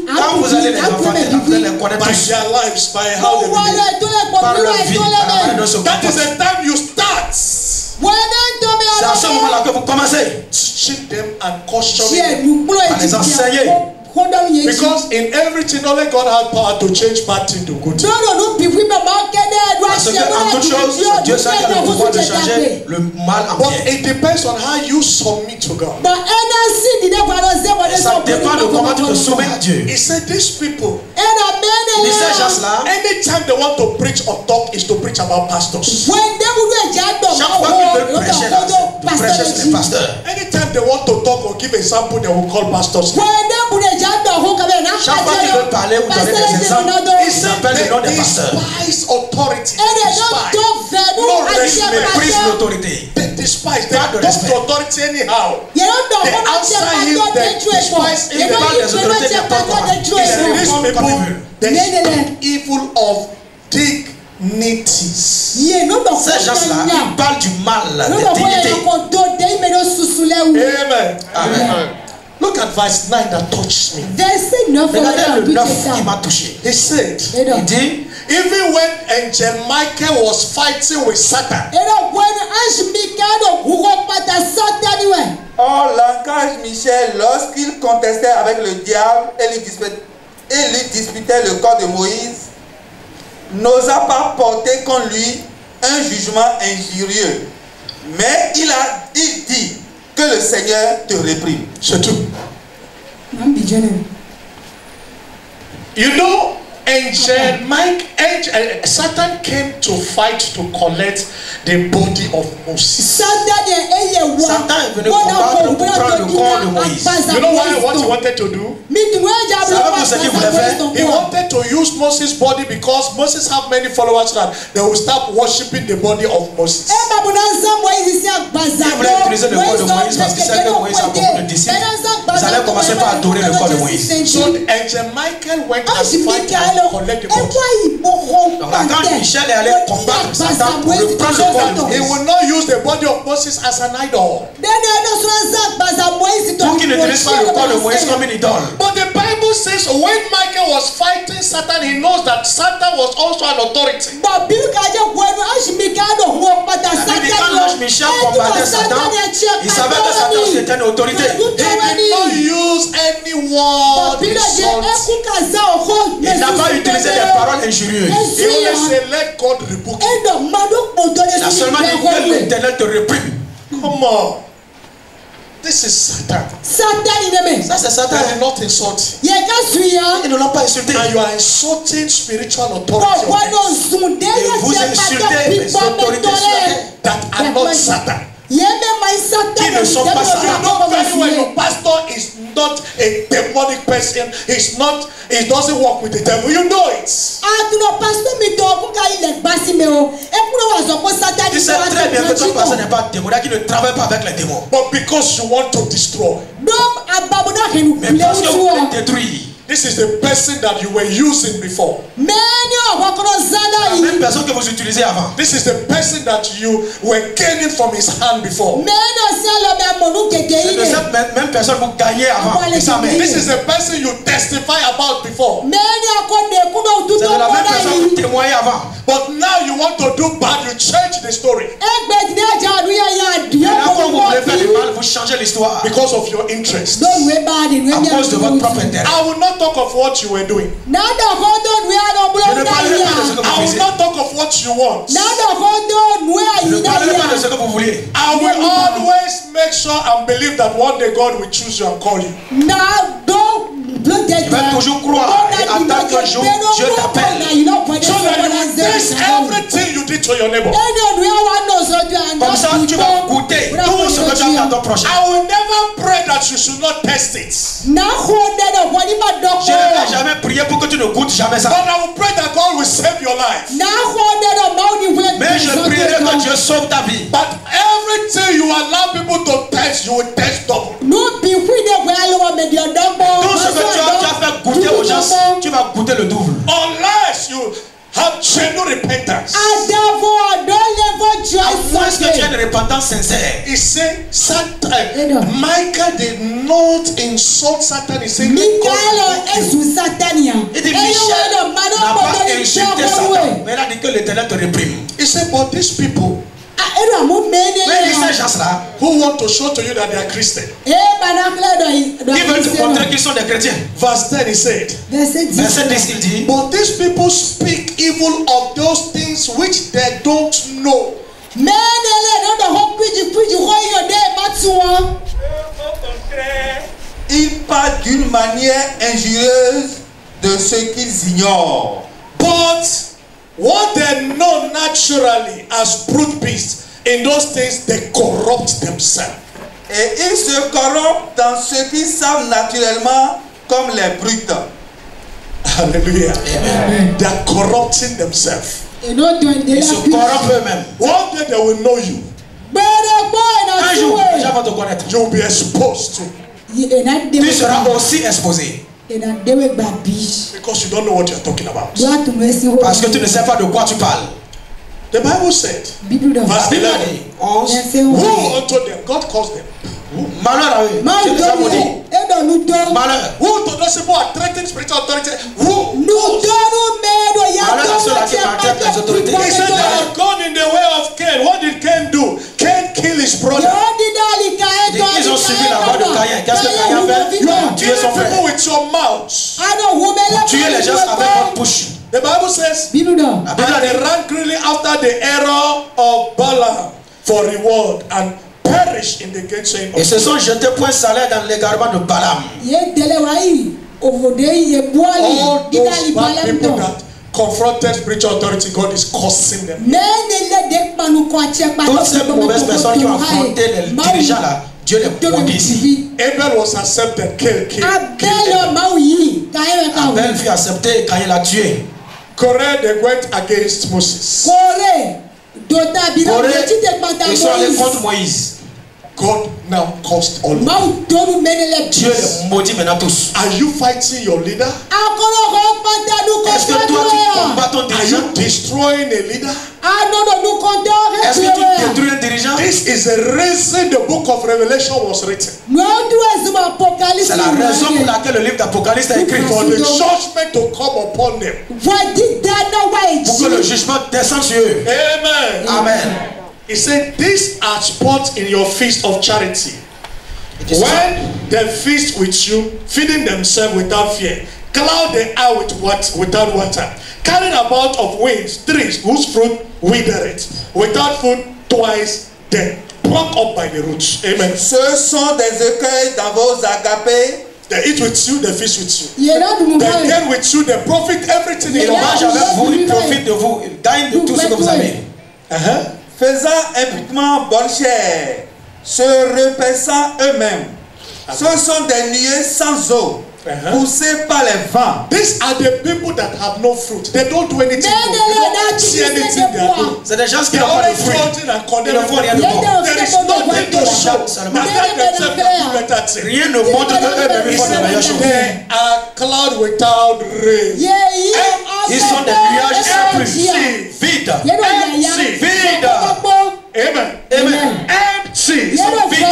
Quand vous allez les enfanter, vous allez les connaître By tous. their lives, by how they live. Par leur vie, par la manière dont ils se That is comportent. the time you start C'est à ce moment-là que vous commencez teaching them and cautioning them. à les enseigner. Because in everything, only God has power to change bad thing to good thing. Parce qu'en toute chose, Dieu seul a le pouvoir de changer le mal en But bien. it depends on how you submit to God. Ça dépend de comment tu te soumets à Dieu. He said these people, Et ces gens-là, anytime they want to preach or talk, is to preach about pastors. chaque fois qu'ils veulent prêcher, de prêcher sur les pasteurs. Anytime they want to talk or give example, they will call pastors. Chaque fois qu'ils veulent parler ou donner des exemples, ils appellent le nom des pasteurs. Despise authority. Ils méprisent l'autorité. They despise. They Pas de don't respect. talk to authority anyhow. They answer him. They despise him. Ils parlent des autorités n'importe comment. Ils These répondent comme ils people, veulent. they speak evil of dignities. Ces gens-là, ils parlent du mal, des dignités. Amen. Amen. Look at verse 9 that touched me. Regardez le 9 qui m'a touché. He said, Il dit, even when Angel Michael was fighting with Satan, Or, l'archange Michel, lorsqu'il contestait avec le diable et lui disputait le corps de Moïse, n'osa pas porter contre lui un jugement injurieux. Mais il dit que le Seigneur te réprime. c'est tout. You know, Satan came to fight to collect the body of Moses. Satan est venu combattre pour prendre le corps de Moïse. You know what he wanted to do? Savez-vous ce qu'il voulait faire? He wanted to use Moses' body because Moses have many followers that they will start worshiping the body of Moses. Il voulait utiliser le corps de Moïse parce qu'il savait que Moïse a beaucoup de disciples. Ils allaient commencer par adorer le corps de Moïse. So Angel Michael went and fight and collect the body. Donc l'archange Michel est allé combattre Satan pour reprendre le corps de He Moïse. will not use the body of Moses as an idol. Pour qu'il n'utilise pas le corps de Moïse comme une idole. But the Bible says when Michael was fighting Satan, he knows that Satan was also an authority. La Bible dit quand l'ange Michel combattait Satan, il savait que Satan c'était une autorité. He did not use any word insulting. Il n'a pas utilisé des paroles injurieuses. He only said, let God rebuke you. Il a seulement dit que l'Éternel te réprime. Come on. This is Satan. Ça c'est Satan. They did not insult you. Ils ne l'ont pas insulté. And you are insulting spiritual authority Et vous insultez les autorités that are not Satan. qui ne sont pas You Satan. know very well your pastor is not a demonic person. He doesn't work with the devil. You know it. Tu sais très bien que ton pasteur n'est pas démoniaque, qu'il ne travaille pas avec les démons. But because you want to destroy, Mais parce que vous voulez détruire. this is the person that you were using before. La même personne que vous utilisez avant. This is the person that you were gaining from his hand before. C'est de cette même personne que vous gagnez avant. de sa main. This is the person you testify about before. C'est de la même personne que vous témoignez avant. But now you want to do bad, you change the story. Et là, quand vous voulez faire du mal, vous changez l'histoire. Because of your interest. À cause de votre propre intérêt. I will not talk of what you were doing. Je ne parlerai pas de ce que vous I will faisiez. not talk of what you want. Je ne parlerai pas de ce que vous vouliez. I will always make sure and believe that one day God will choose you and call you. Je vais toujours croire et attendre qu'un jour Dieu t'appelle. So that you will taste everything you did to your neighbor. Comme ça, tu vas goûter tout ce que tu as fait à ton prochain. I will never pray that you should not taste it. Je ne vais jamais prier pour que tu ne goûtes jamais ça. But I will pray that God will save your life. Mais je prierai que Dieu sauve ta vie. But everything you allow people to taste, you will taste double. Tout ce que tu as fait goûter aux gens, tu vas goûter le double. Unless you have genuine repentance. À moins que tu aies une repentance sincère. He said, Michael did not insult Satan. He said, Il dit Michel n'a pas insulté Satan, mais il a dit que l'Éternel te réprime. He said, but these people Mais ces gens-là, who want to show to you that they are Christian. qui veulent te montrer qu'ils sont des chrétiens. Verse 10 he said, Verset 10 il dit, but these people speak evil of those things which they don't know. Ils parlent d'une manière injurieuse de ce qu'ils ignorent. But what they know naturally as brute beasts, in those things they corrupt themselves. Et ils se corrompent dans ce qu'ils savent naturellement comme les brutes. Hallelujah. Amen. They are corrupting themselves. Ils se corrompent eux-mêmes. One day they will know you. Un jour, les gens vont te connaître. You will be exposed to. Tu seras aussi exposé. Because you don't know what you are talking about. Parce que tu ne sais pas de quoi tu parles. The Bible said, verse 11, woe unto them, God calls them. Malheur à eux. Malheur. Woe to those people who are threatening spiritual authority. Woe. Malheur à ceux-là qui maltraitent les autorités. He said they have gone in the way of Cain. What did Cain do? Cain killed his brother. Ils ont suivi la voie de Caïn. Qu'est-ce que Caïn a fait? You are Tuer son killing frère. people with your mouth. Tuer les gens avec votre bouche. The Bible says, and they ran greedily after the error of Balaam for reward and perished in the gainsaying of Et se sont jetés point salaire dans l'égarement de Balaam. all those bad people that confronted spiritual authority, God is cursing them. Toutes ces mauvaises personnes qui ont affronté les dirigeants là, Dieu les maudit ici. Abel was accepted, killed. Abel fut accepté quand il a tué. Corée, they went against Moses. Ils sont allés contre Moïse. God now cursed all of them. Dieu les maudit maintenant tous. Are you fighting your leader? Est-ce que toi tu combats ton Are dirigeant? you destroying a leader? Est-ce que tu détruis un dirigeant? This is the reason the book of Revelation was written. C'est la raison pour laquelle le livre d'Apocalypse est écrit. For the judgment to come upon them. Pour que le jugement descende sur eux. Amen. Amen. He said, these are spots in your feast of charity. When they feast with you, feeding themselves without fear, cloud the air with without water, carrying about of winds, trees whose fruit withereth, without food twice dead, plucked up by the roots. Amen. Ce sont des écueils dans vos agapés. They eat with you, they feast with you. They gain with you, they profit everything in Ils your mangent house. avec vous, ils profitent de vous, ils gagnent de tout ce que vous avez. Faisant impunément bonne chair, se repaissant eux-mêmes. Ce sont des nuées sans eau, poussées par les vents. These are the people that have no fruit. They don't do anything good. They don't see anything they are doing. C'est des gens qui They n'ont are pas de always fruits. judging and Ils condemning. ne font rien de bon. There is nothing to show that themselves can do better things. Rien ne montre qu'eux-mêmes He font de meilleures said, choses. they are cloud without rain. Ils sont des nuages sans pluie. Vide. Vide. Amen. Amen. Empty. Ils sont vides.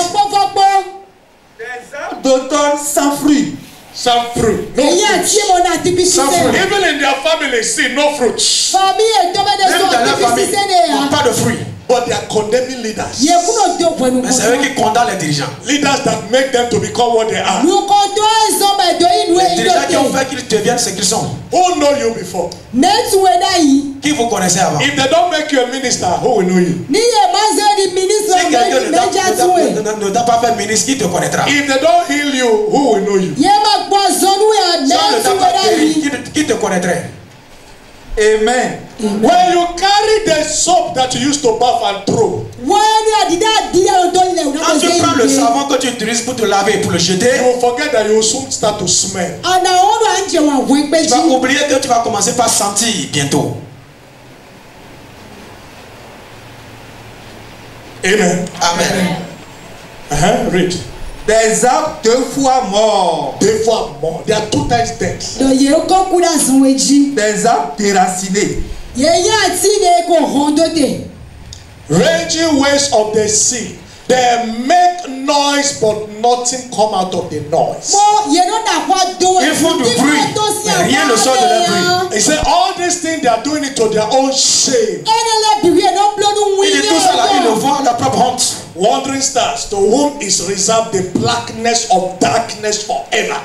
D'automne sans fruits. Some fruit. No fruit. Some fruit. Even in their family, see no fruit. Même dans la famille, ils n'ont pas de fruits. But they are condemning leaders. Mais c'est eux qui condamnent les dirigeants. Leaders that make them to become what they are. Les dirigeants qui ont fait qu'ils deviennent ce qu'ils sont. Who know you before? Qui vous connaissez avant? If they don't make you a minister, who will know you? Si quelqu'un ne t'a pas fait ministre, qui te connaîtra? If they don't heal you, who will know you? Si on ne t'a pas guéri, qui te connaîtrait? Amen. When you carry the soap that you used to bath and throw, Quand tu prends le savon que tu utilises pour te laver et pour le jeter, you will forget that you will soon start to smell. tu vas oublier que tu vas commencer par sentir bientôt. Amen. Amen. Read. Des arbres 2 fois morts. 2 fois morts. They are 2 times dead. Des arbres déracinés. Raging waves of the sea. They make noise, but nothing come out of the noise. Ils font du bruit, mais rien ne sort de leur bruit. He said all these things they are doing it to their own shame. Il dit tout ça là, ils le font à leur propre honte. Wandering stars, to whom is reserved the blackness of darkness forever.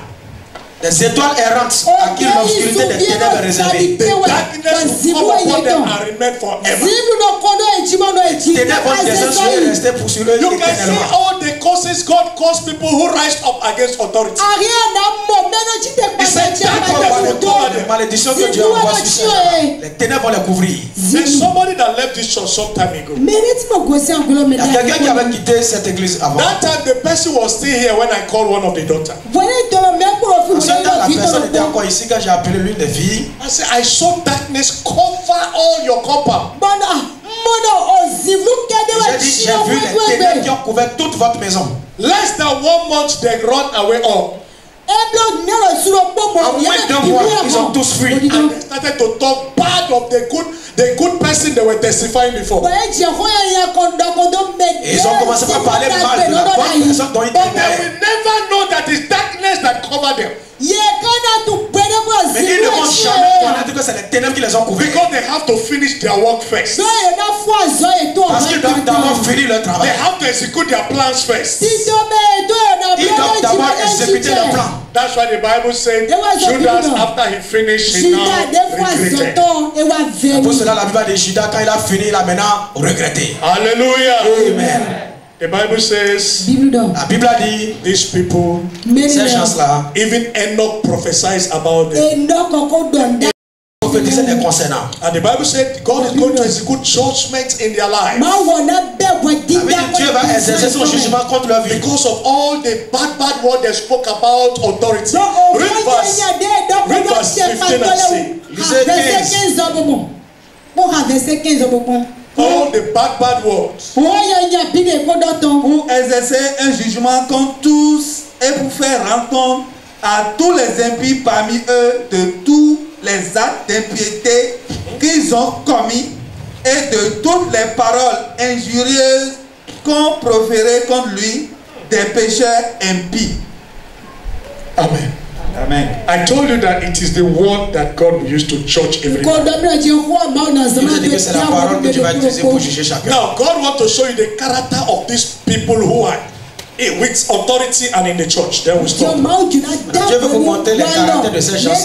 Les étoiles errantes à qui l'obscurité des ténèbres est réservée. The darkness will come upon them and remain forever. Les ténèbres vont descendre et rester pour sur eux You can see éternellement. all the causes God calls people who rise up against authority. He said Les malédictions que Dieu envoie sur ces gens, les ténèbres vont les couvrir. There's somebody that left this church some time ago. Il y a quelqu'un qui avait quitté cette église avant. That time the person was still here when I called one of the daughters. En ce temps, la personne était encore ici quand j'ai appelé l'une des filles. I said, I saw darkness cover all your compound. J'ai dit, j'ai vu les ténèbres qui ont couvert toute votre maison. Less than 1 month, they run away all. En moins d'1 mois, ils ont tous fui. And they started to talk bad of the good person they were testifying before. Et ils ont commencé à parler mal de la bonne personne dont ils But they témoignaient. will never know that it's darkness that covered them. Mais ils ne vont jamais connaître que c'est les ténèbres qui les ont couverts. Because they have to finish their work first. Parce qu'ils doivent d'abord finir leur They travail. have to execute their plans first. Ils doivent d'abord exécuter leur plan. That's why the Bible said Judas, after he finished, he now regretted. Pour cela, la Bible dit Judas, quand il a fini, il a maintenant regretté. Hallelujah. Amen. The Bible says La Bible a dit, these people, ces gens-là, even Enoch prophesies about them. prophétisaient les concernant. And the Bible said God is going to execute judgment in their lives. Dieu va exercer son jugement contre leur vie. Because of all the bad word they spoke about authority. Read verse 15 and see. Lisez 15. All the bad words. Pour exercer un jugement contre tous et pour faire rendre compte à tous les impies parmi eux de tous les actes d'impiété qu'ils ont commis et de toutes les paroles injurieuses qu'ont proférées contre lui des pécheurs impies. Amen. Amen. I told you that it is the word that God will use to judge everyone. Now, God wants to show you the character of these people who are with authority and in the church. Then we stop. Dieu veut vous montrer les caractères de ces gens-là.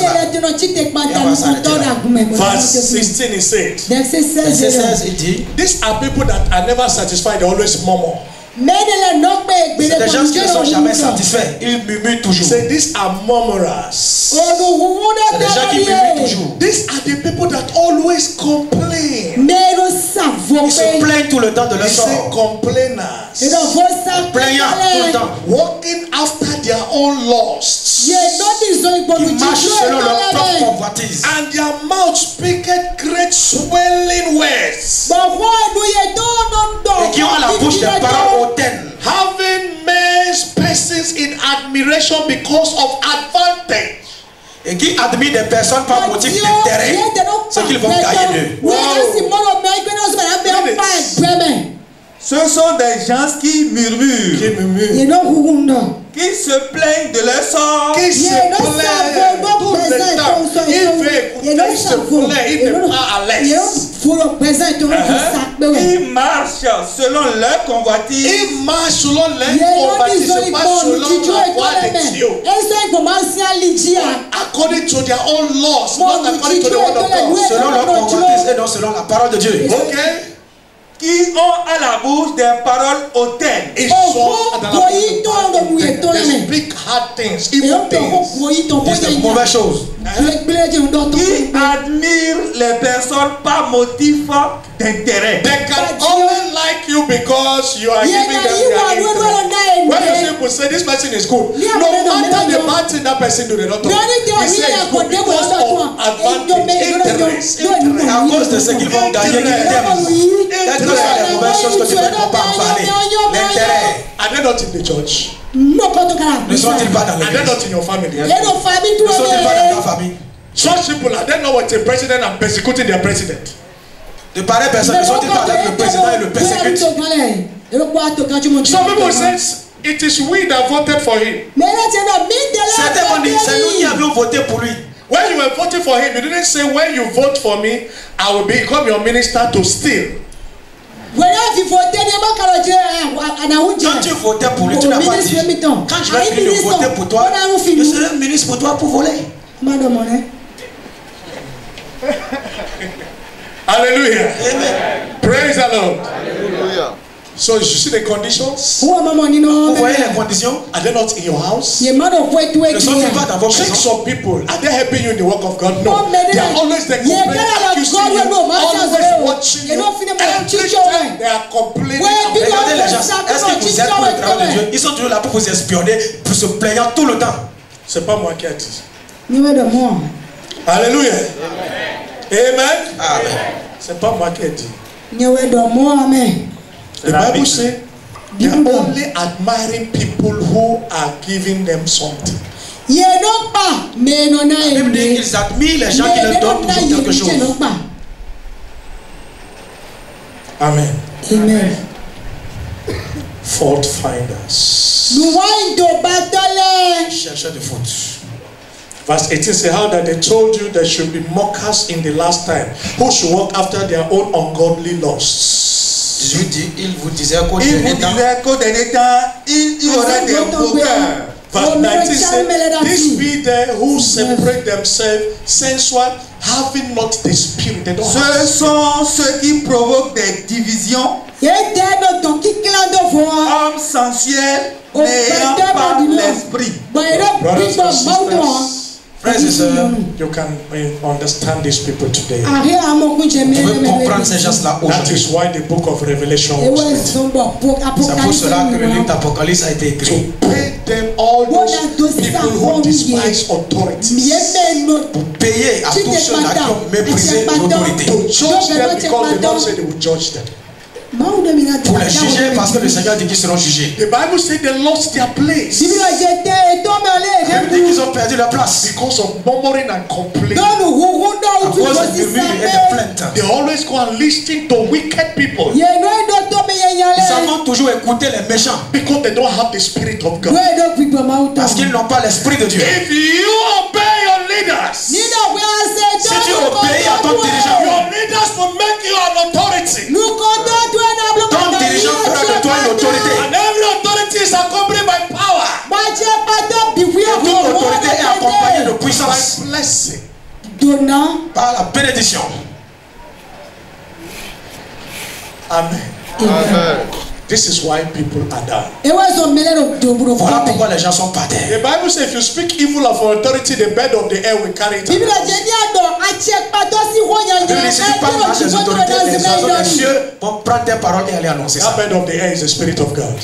Verse 16 it says, Verset 16 il dit, these are people that are never satisfied, they always murmur. c'est des gens qui ne sont jamais satisfaits. Ils murmurent toujours. Say these are murmurers. C'est des gens qui murmurent toujours. These are the people that always complain. Ils se plaignent tout le temps de leur They say sort. complainers. Plaignant tout le temps. Walking after their own lusts. Ils marchent selon leur propre convoitise. And their mouth speaketh great swelling words. Et qui ont à la bouche des paroles hautaines. Having made persons in admiration because of advantage. Et qui admirent des personnes par motif d'intérêt. Ce qu'ils vont gagner d'eux. Ce sont des gens qui murmurent. qui se plaignent de leur sort, qui se plaignent tout le temps. Il veut écouter, il se plaint, il n'est pas à l'aise. ils marchent selon leur convoitise, Il marche selon les convoitises, pas selon la voie de Dieu. According to their own laws, not according to the word of God. Selon leur convoitise et non selon la parole de Dieu. Okay? qui ont à la bouche des paroles hautaines. Ils sont dans la bouche. They speak hard things, evil things. Disent de mauvaises choses. Qui admirent les personnes par motif d'intérêt. They can only like you because you are giving them their interest. When you people say this person is good, no matter the bad thing that person do, they don't talk. They say it's good because of advantage, interest. À cause de ce qu'ils vont gagner, qu'ils t'aiment. Quelles que soient les mauvaises choses que tu fais, pour pas en parler. L'intérêt. Are they not in the church? Ne sont-ils pas dans Are they l'église? not in your family? Ne sont-ils pas dans ta famille? Such people, are they not with the president and persecuting their president? De pareilles personnes ne sont-ils pas avec le président et le persécutent? Some people say it is we that voted for him. Certains vont dire, c'est nous qui avions voté pour lui. When you were voting for him, you didn't say when you vote for me, I will become your minister to steal. Quand tu votais pour lui, tu n'as pas dit, quand je vais finir de voter pour toi, je serai un ministre pour toi pour voler. Hallelujah. Amen. Praise the Lord. Hallelujah. So you see the conditions? Vous voyez les conditions? Are they not in your house? Ne sont-ils pas dans vos Check maisons? some people. Are they helping you in the work of God? No. They are always there complaining, accusing you, always watching you. Every time they are complaining. Regardez les gens. Est-ce que vous êtes pour le travail de Dieu? Ils sont toujours là pour vous espionner, pour se plaignant tout le temps. C'est pas moi qui ai dit. Alléluia. Amen. Amen. C'est pas moi qui ai dit. Amen. The Bible says they are only admiring people who are giving them something. La Bible dit qu'ils admirent les gens qui leur donnent toujours quelque chose. Amen. Amen. Fault finders. Chercheurs de fautes. Verse 18 says, how that they told you there should be mockers in the last time, who should walk after their own ungodly lusts. 18 dit, il vous disait qu'au Il vous dernier temps, disait qu'au dernier temps, il y aurait des moqueurs. Verse 19 says, these be they who separate themselves sensual, having not the spirit. They don't have the Ce spirit. sont ceux qui provoquent des divisions, hommes sensuels, n'ayant pas l'esprit. Brothers and sisters, frères et sœurs, you can understand these people today. vous pouvez comprendre ces gens-là That aujourd'hui. is why the book of Revelation was written. C'est pour cela que le livre d'Apocalypse a été écrit. Pay them all those people who despise authorities. Pour payer à tous ceux-là qui ont méprisé l'autorité. To judge them because the Lord said He will judge them. Pour les juger parce que le Seigneur dit qu'ils seront jugés. The Bible said they lost their place La Bible dit qu'ils ont perdu leur place. because of murmuring and complaining. À cause de murmures et de plaintes. They always go and listen to wicked people Ils vont toujours écouter les méchants. because they don't have the Spirit of God. Parce qu'ils n'ont pas l'esprit de Dieu. If you obey your leaders, Si tu obéis à ton dirigeant, your leaders will make you an authority. ton dirigeant fera de toi une autorité. And every authority is accompanied by power, Toute autorité est accompagnée de puissance. by blessing. Par la bénédiction. Amen. Amen. This is why people are down. Voilà pourquoi les gens sont par terre. The Bible says if you speak evil of authority, the bird of the air will carry it. Si tu parles mal des autorités, les oiseaux des cieux vont prendre tes paroles et aller annoncer That ça. bird of the air is the Spirit of God.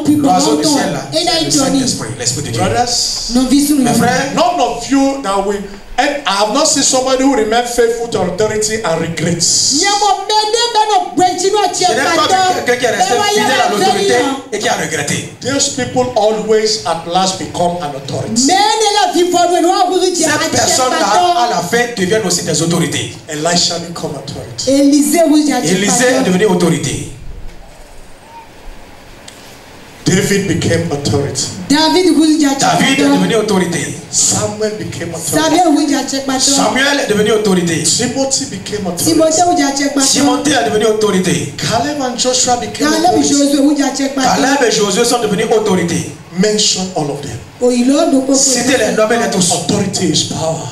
L'oiseau du ciel là, c'est le Saint-Esprit, l'Esprit de Dieu. Brothers, Mes frères, none of you that will, and I have not seen somebody who remain faithful to authority and regrets. je n'ai pas vu quelqu'un qui est resté fidèle à l'autorité et qui a regretté. Those people always at last become an authority. Ces personnes-là, à la fin, deviennent aussi des autorités. Elisha become authority. Élisée est devenu autorité. David became authority. David est devenu autorité. Samuel became authority. Samuel est devenu autorité. Timothy became authority. Timothée est devenu autorité. Caleb and Joshua became authority. Caleb et Josué sont devenus autorité. Mention all of them. Citez les noms et tous. Authority is power.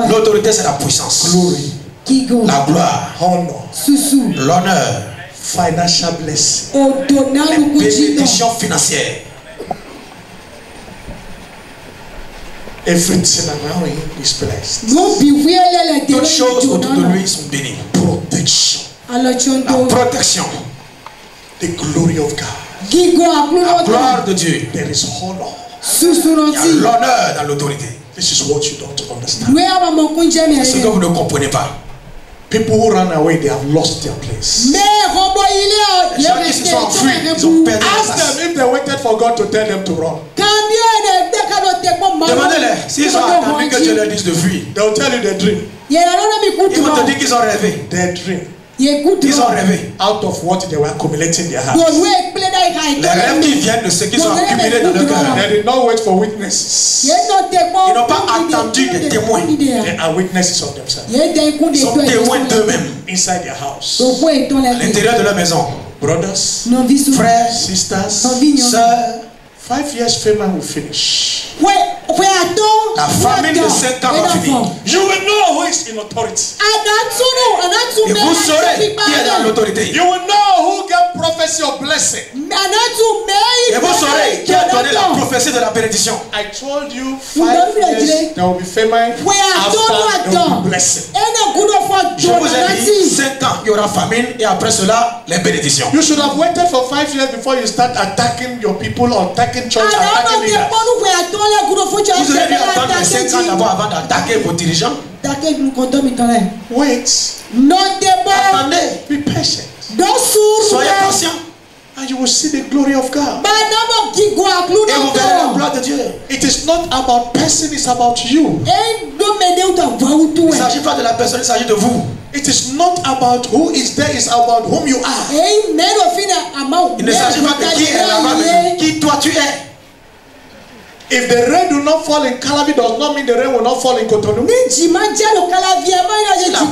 L'autorité, c'est la puissance. Glory. La gloire. Honor. L'honneur. Financial blessing. Bénédiction financière. Everything around him is blessed. Toutes choses autour de lui sont bénies. Protection. La protection. The glory of God. La gloire de Dieu. There is honor. Il y a l'honneur dans l'autorité. This is what you don't understand. C'est ce que vous ne comprenez pas. People who run away, they have lost their place. Les gens qui se sont enfuis, ils ont perdu leur Ask place. them if they waited for God to tell them to run. Demandez-les s'ils ont attendu que Dieu leur dise de fuir. They will tell you their dream. Ils vont te dire qu'ils ont rêvé. Their dream. Ils ont rêvé. Out of what they were accumulating in their hearts. Les rêves qui viennent de ce qu'ils ont accumulé dans leur cœur. They did not wait for witnesses. Ils n'ont pas attendu des témoins. They are witnesses of themselves. Ils sont témoins d'eux-mêmes. Inside their house. À l'intérieur de leur maison. Brothers, Frères, sisters, sœurs. 5 years famine will finish. La famine de 5 ans va finir. You will know who is in authority. Et vous saurez qui est dans l'autorité. You will know who get prophecy of blessing. Et vous saurez qui a donné la prophétie de la bénédiction. I told you 5 years there will be famine. After there will be blessing. Je vous ai dit 5 ans il y aura famine et après cela les bénédictions. You should have waited for 5 years before you start attacking your people or attacking church, attacking leaders. Vous aurez dû attendre les 5 ans d'abord avant d'attaquer vos dirigeants. Wait. Attendez. Be patient. Soyez patient. And you will see the glory of God. Et vous verrez la gloire de Dieu. It is not about person, it's about you. Il ne s'agit pas de la personne, il s'agit de vous. It is not about who is there, it's about whom you are. Il ne s'agit pas de qui est là-bas, mais de qui toi tu es. If the rain do not fall in Calabi, does not mean the rain will not fall in Cotonou. Si la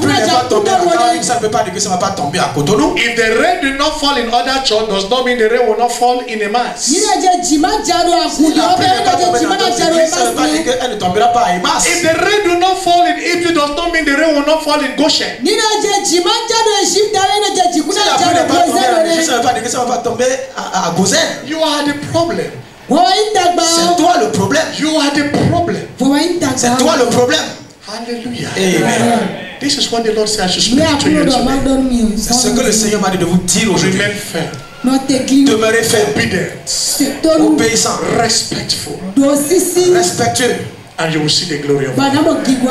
pluie n'est pas tombée à Calabi, ça ne veut pas dire que ça ne va pas tomber à Cotonou. If the rain do not fall in other church, does not mean the rain will not fall in a mass. Si la pluie n'est pas tombée dans d'autres églises, ça ne veut pas dire qu'elle ne tombera pas à Emmaus. If the rain do not fall in Egypt, does not mean the rain will not fall in Goshen. Si la pluie n'est pas tombée en Égypte, ça ne veut pas dire que ça ne va pas tomber à Gozen. You are the problem. C'est toi le problème. You are the problem. C'est toi le problème. Hallelujah. Amen. This is what the Lord said I should speak to you today. C'est ce que le Seigneur m'a dit de vous dire aujourd'hui. Remain firm. Demeurez ferme, Obedient. obéissant, Respectful. respectueux. And you will see the glory of God.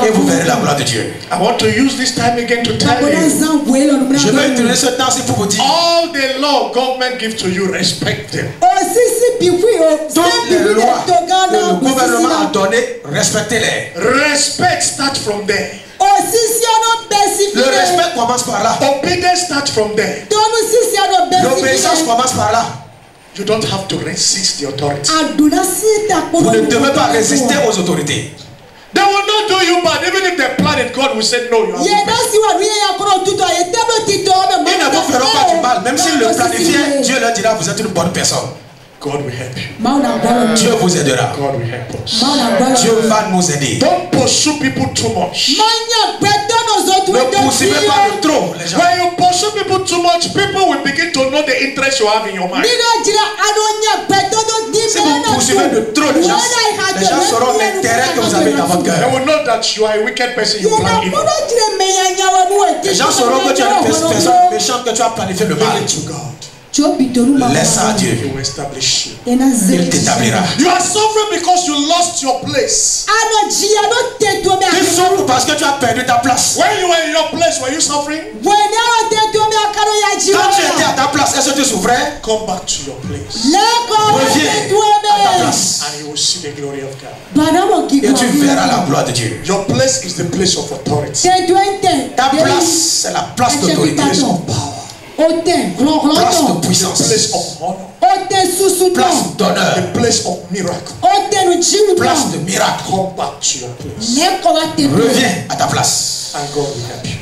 Et vous verrez la gloire de Dieu. I want to use this time again to tell you. Je vais utiliser ce temps pour vous dire. All the law government gives to you, respect them. Toutes les lois que le gouvernement a données, respectez-les. Respect start from there. Le respect commence par là. Obedience start from there. L'obéissance commence par là. You don't have to resist the authority. Vous ne devez pas résister aux autorités. They will not do you bad. Even if they plan it, God will say no. You have to pay. Ils ne vous feront pas du mal. Même s'ils le planifiaient, Dieu leur dira vous êtes une bonne personne. God will help you. Dieu vous aidera. God will help us. Dieu va nous aider. Don't pursue people too much. Ne poursuivez pas de trop les gens. When you pursue people too much, people will begin to know the interest you have in your mind. Si vous poursuivez de trop les gens sauront l'intérêt que vous avez dans votre They cœur. will know that you are a wicked person. You plan evil. Les gens sauront que tu es une personne méchante, que tu as planifié le mal. To God. Laisse ça à Dieu. He will establish you. Il t'établira. You are suffering because you lost your place. Tu souffres parce que tu as perdu ta place. When you were in your place, were you suffering? Quand tu étais à ta place, est-ce que tu souffrais? Come back to your place. Reviens à ta place. And you will see the glory of God. Et tu verras la gloire de Dieu. Your place is the place of authority. Ta place, c'est la place d'autorité. Place of power. Place de puissance. Place of honor. Place d'honneur. The place of miracle. Place de miracle. Come back to your place. Reviens à ta place. And God will help you.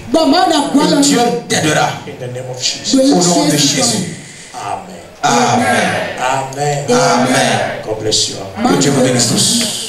Et Dieu t'aidera. In the name of Jesus. Au nom de Jésus. Amen. Amen. Amen. Amen. God bless you. Que Dieu vous bénisse tous.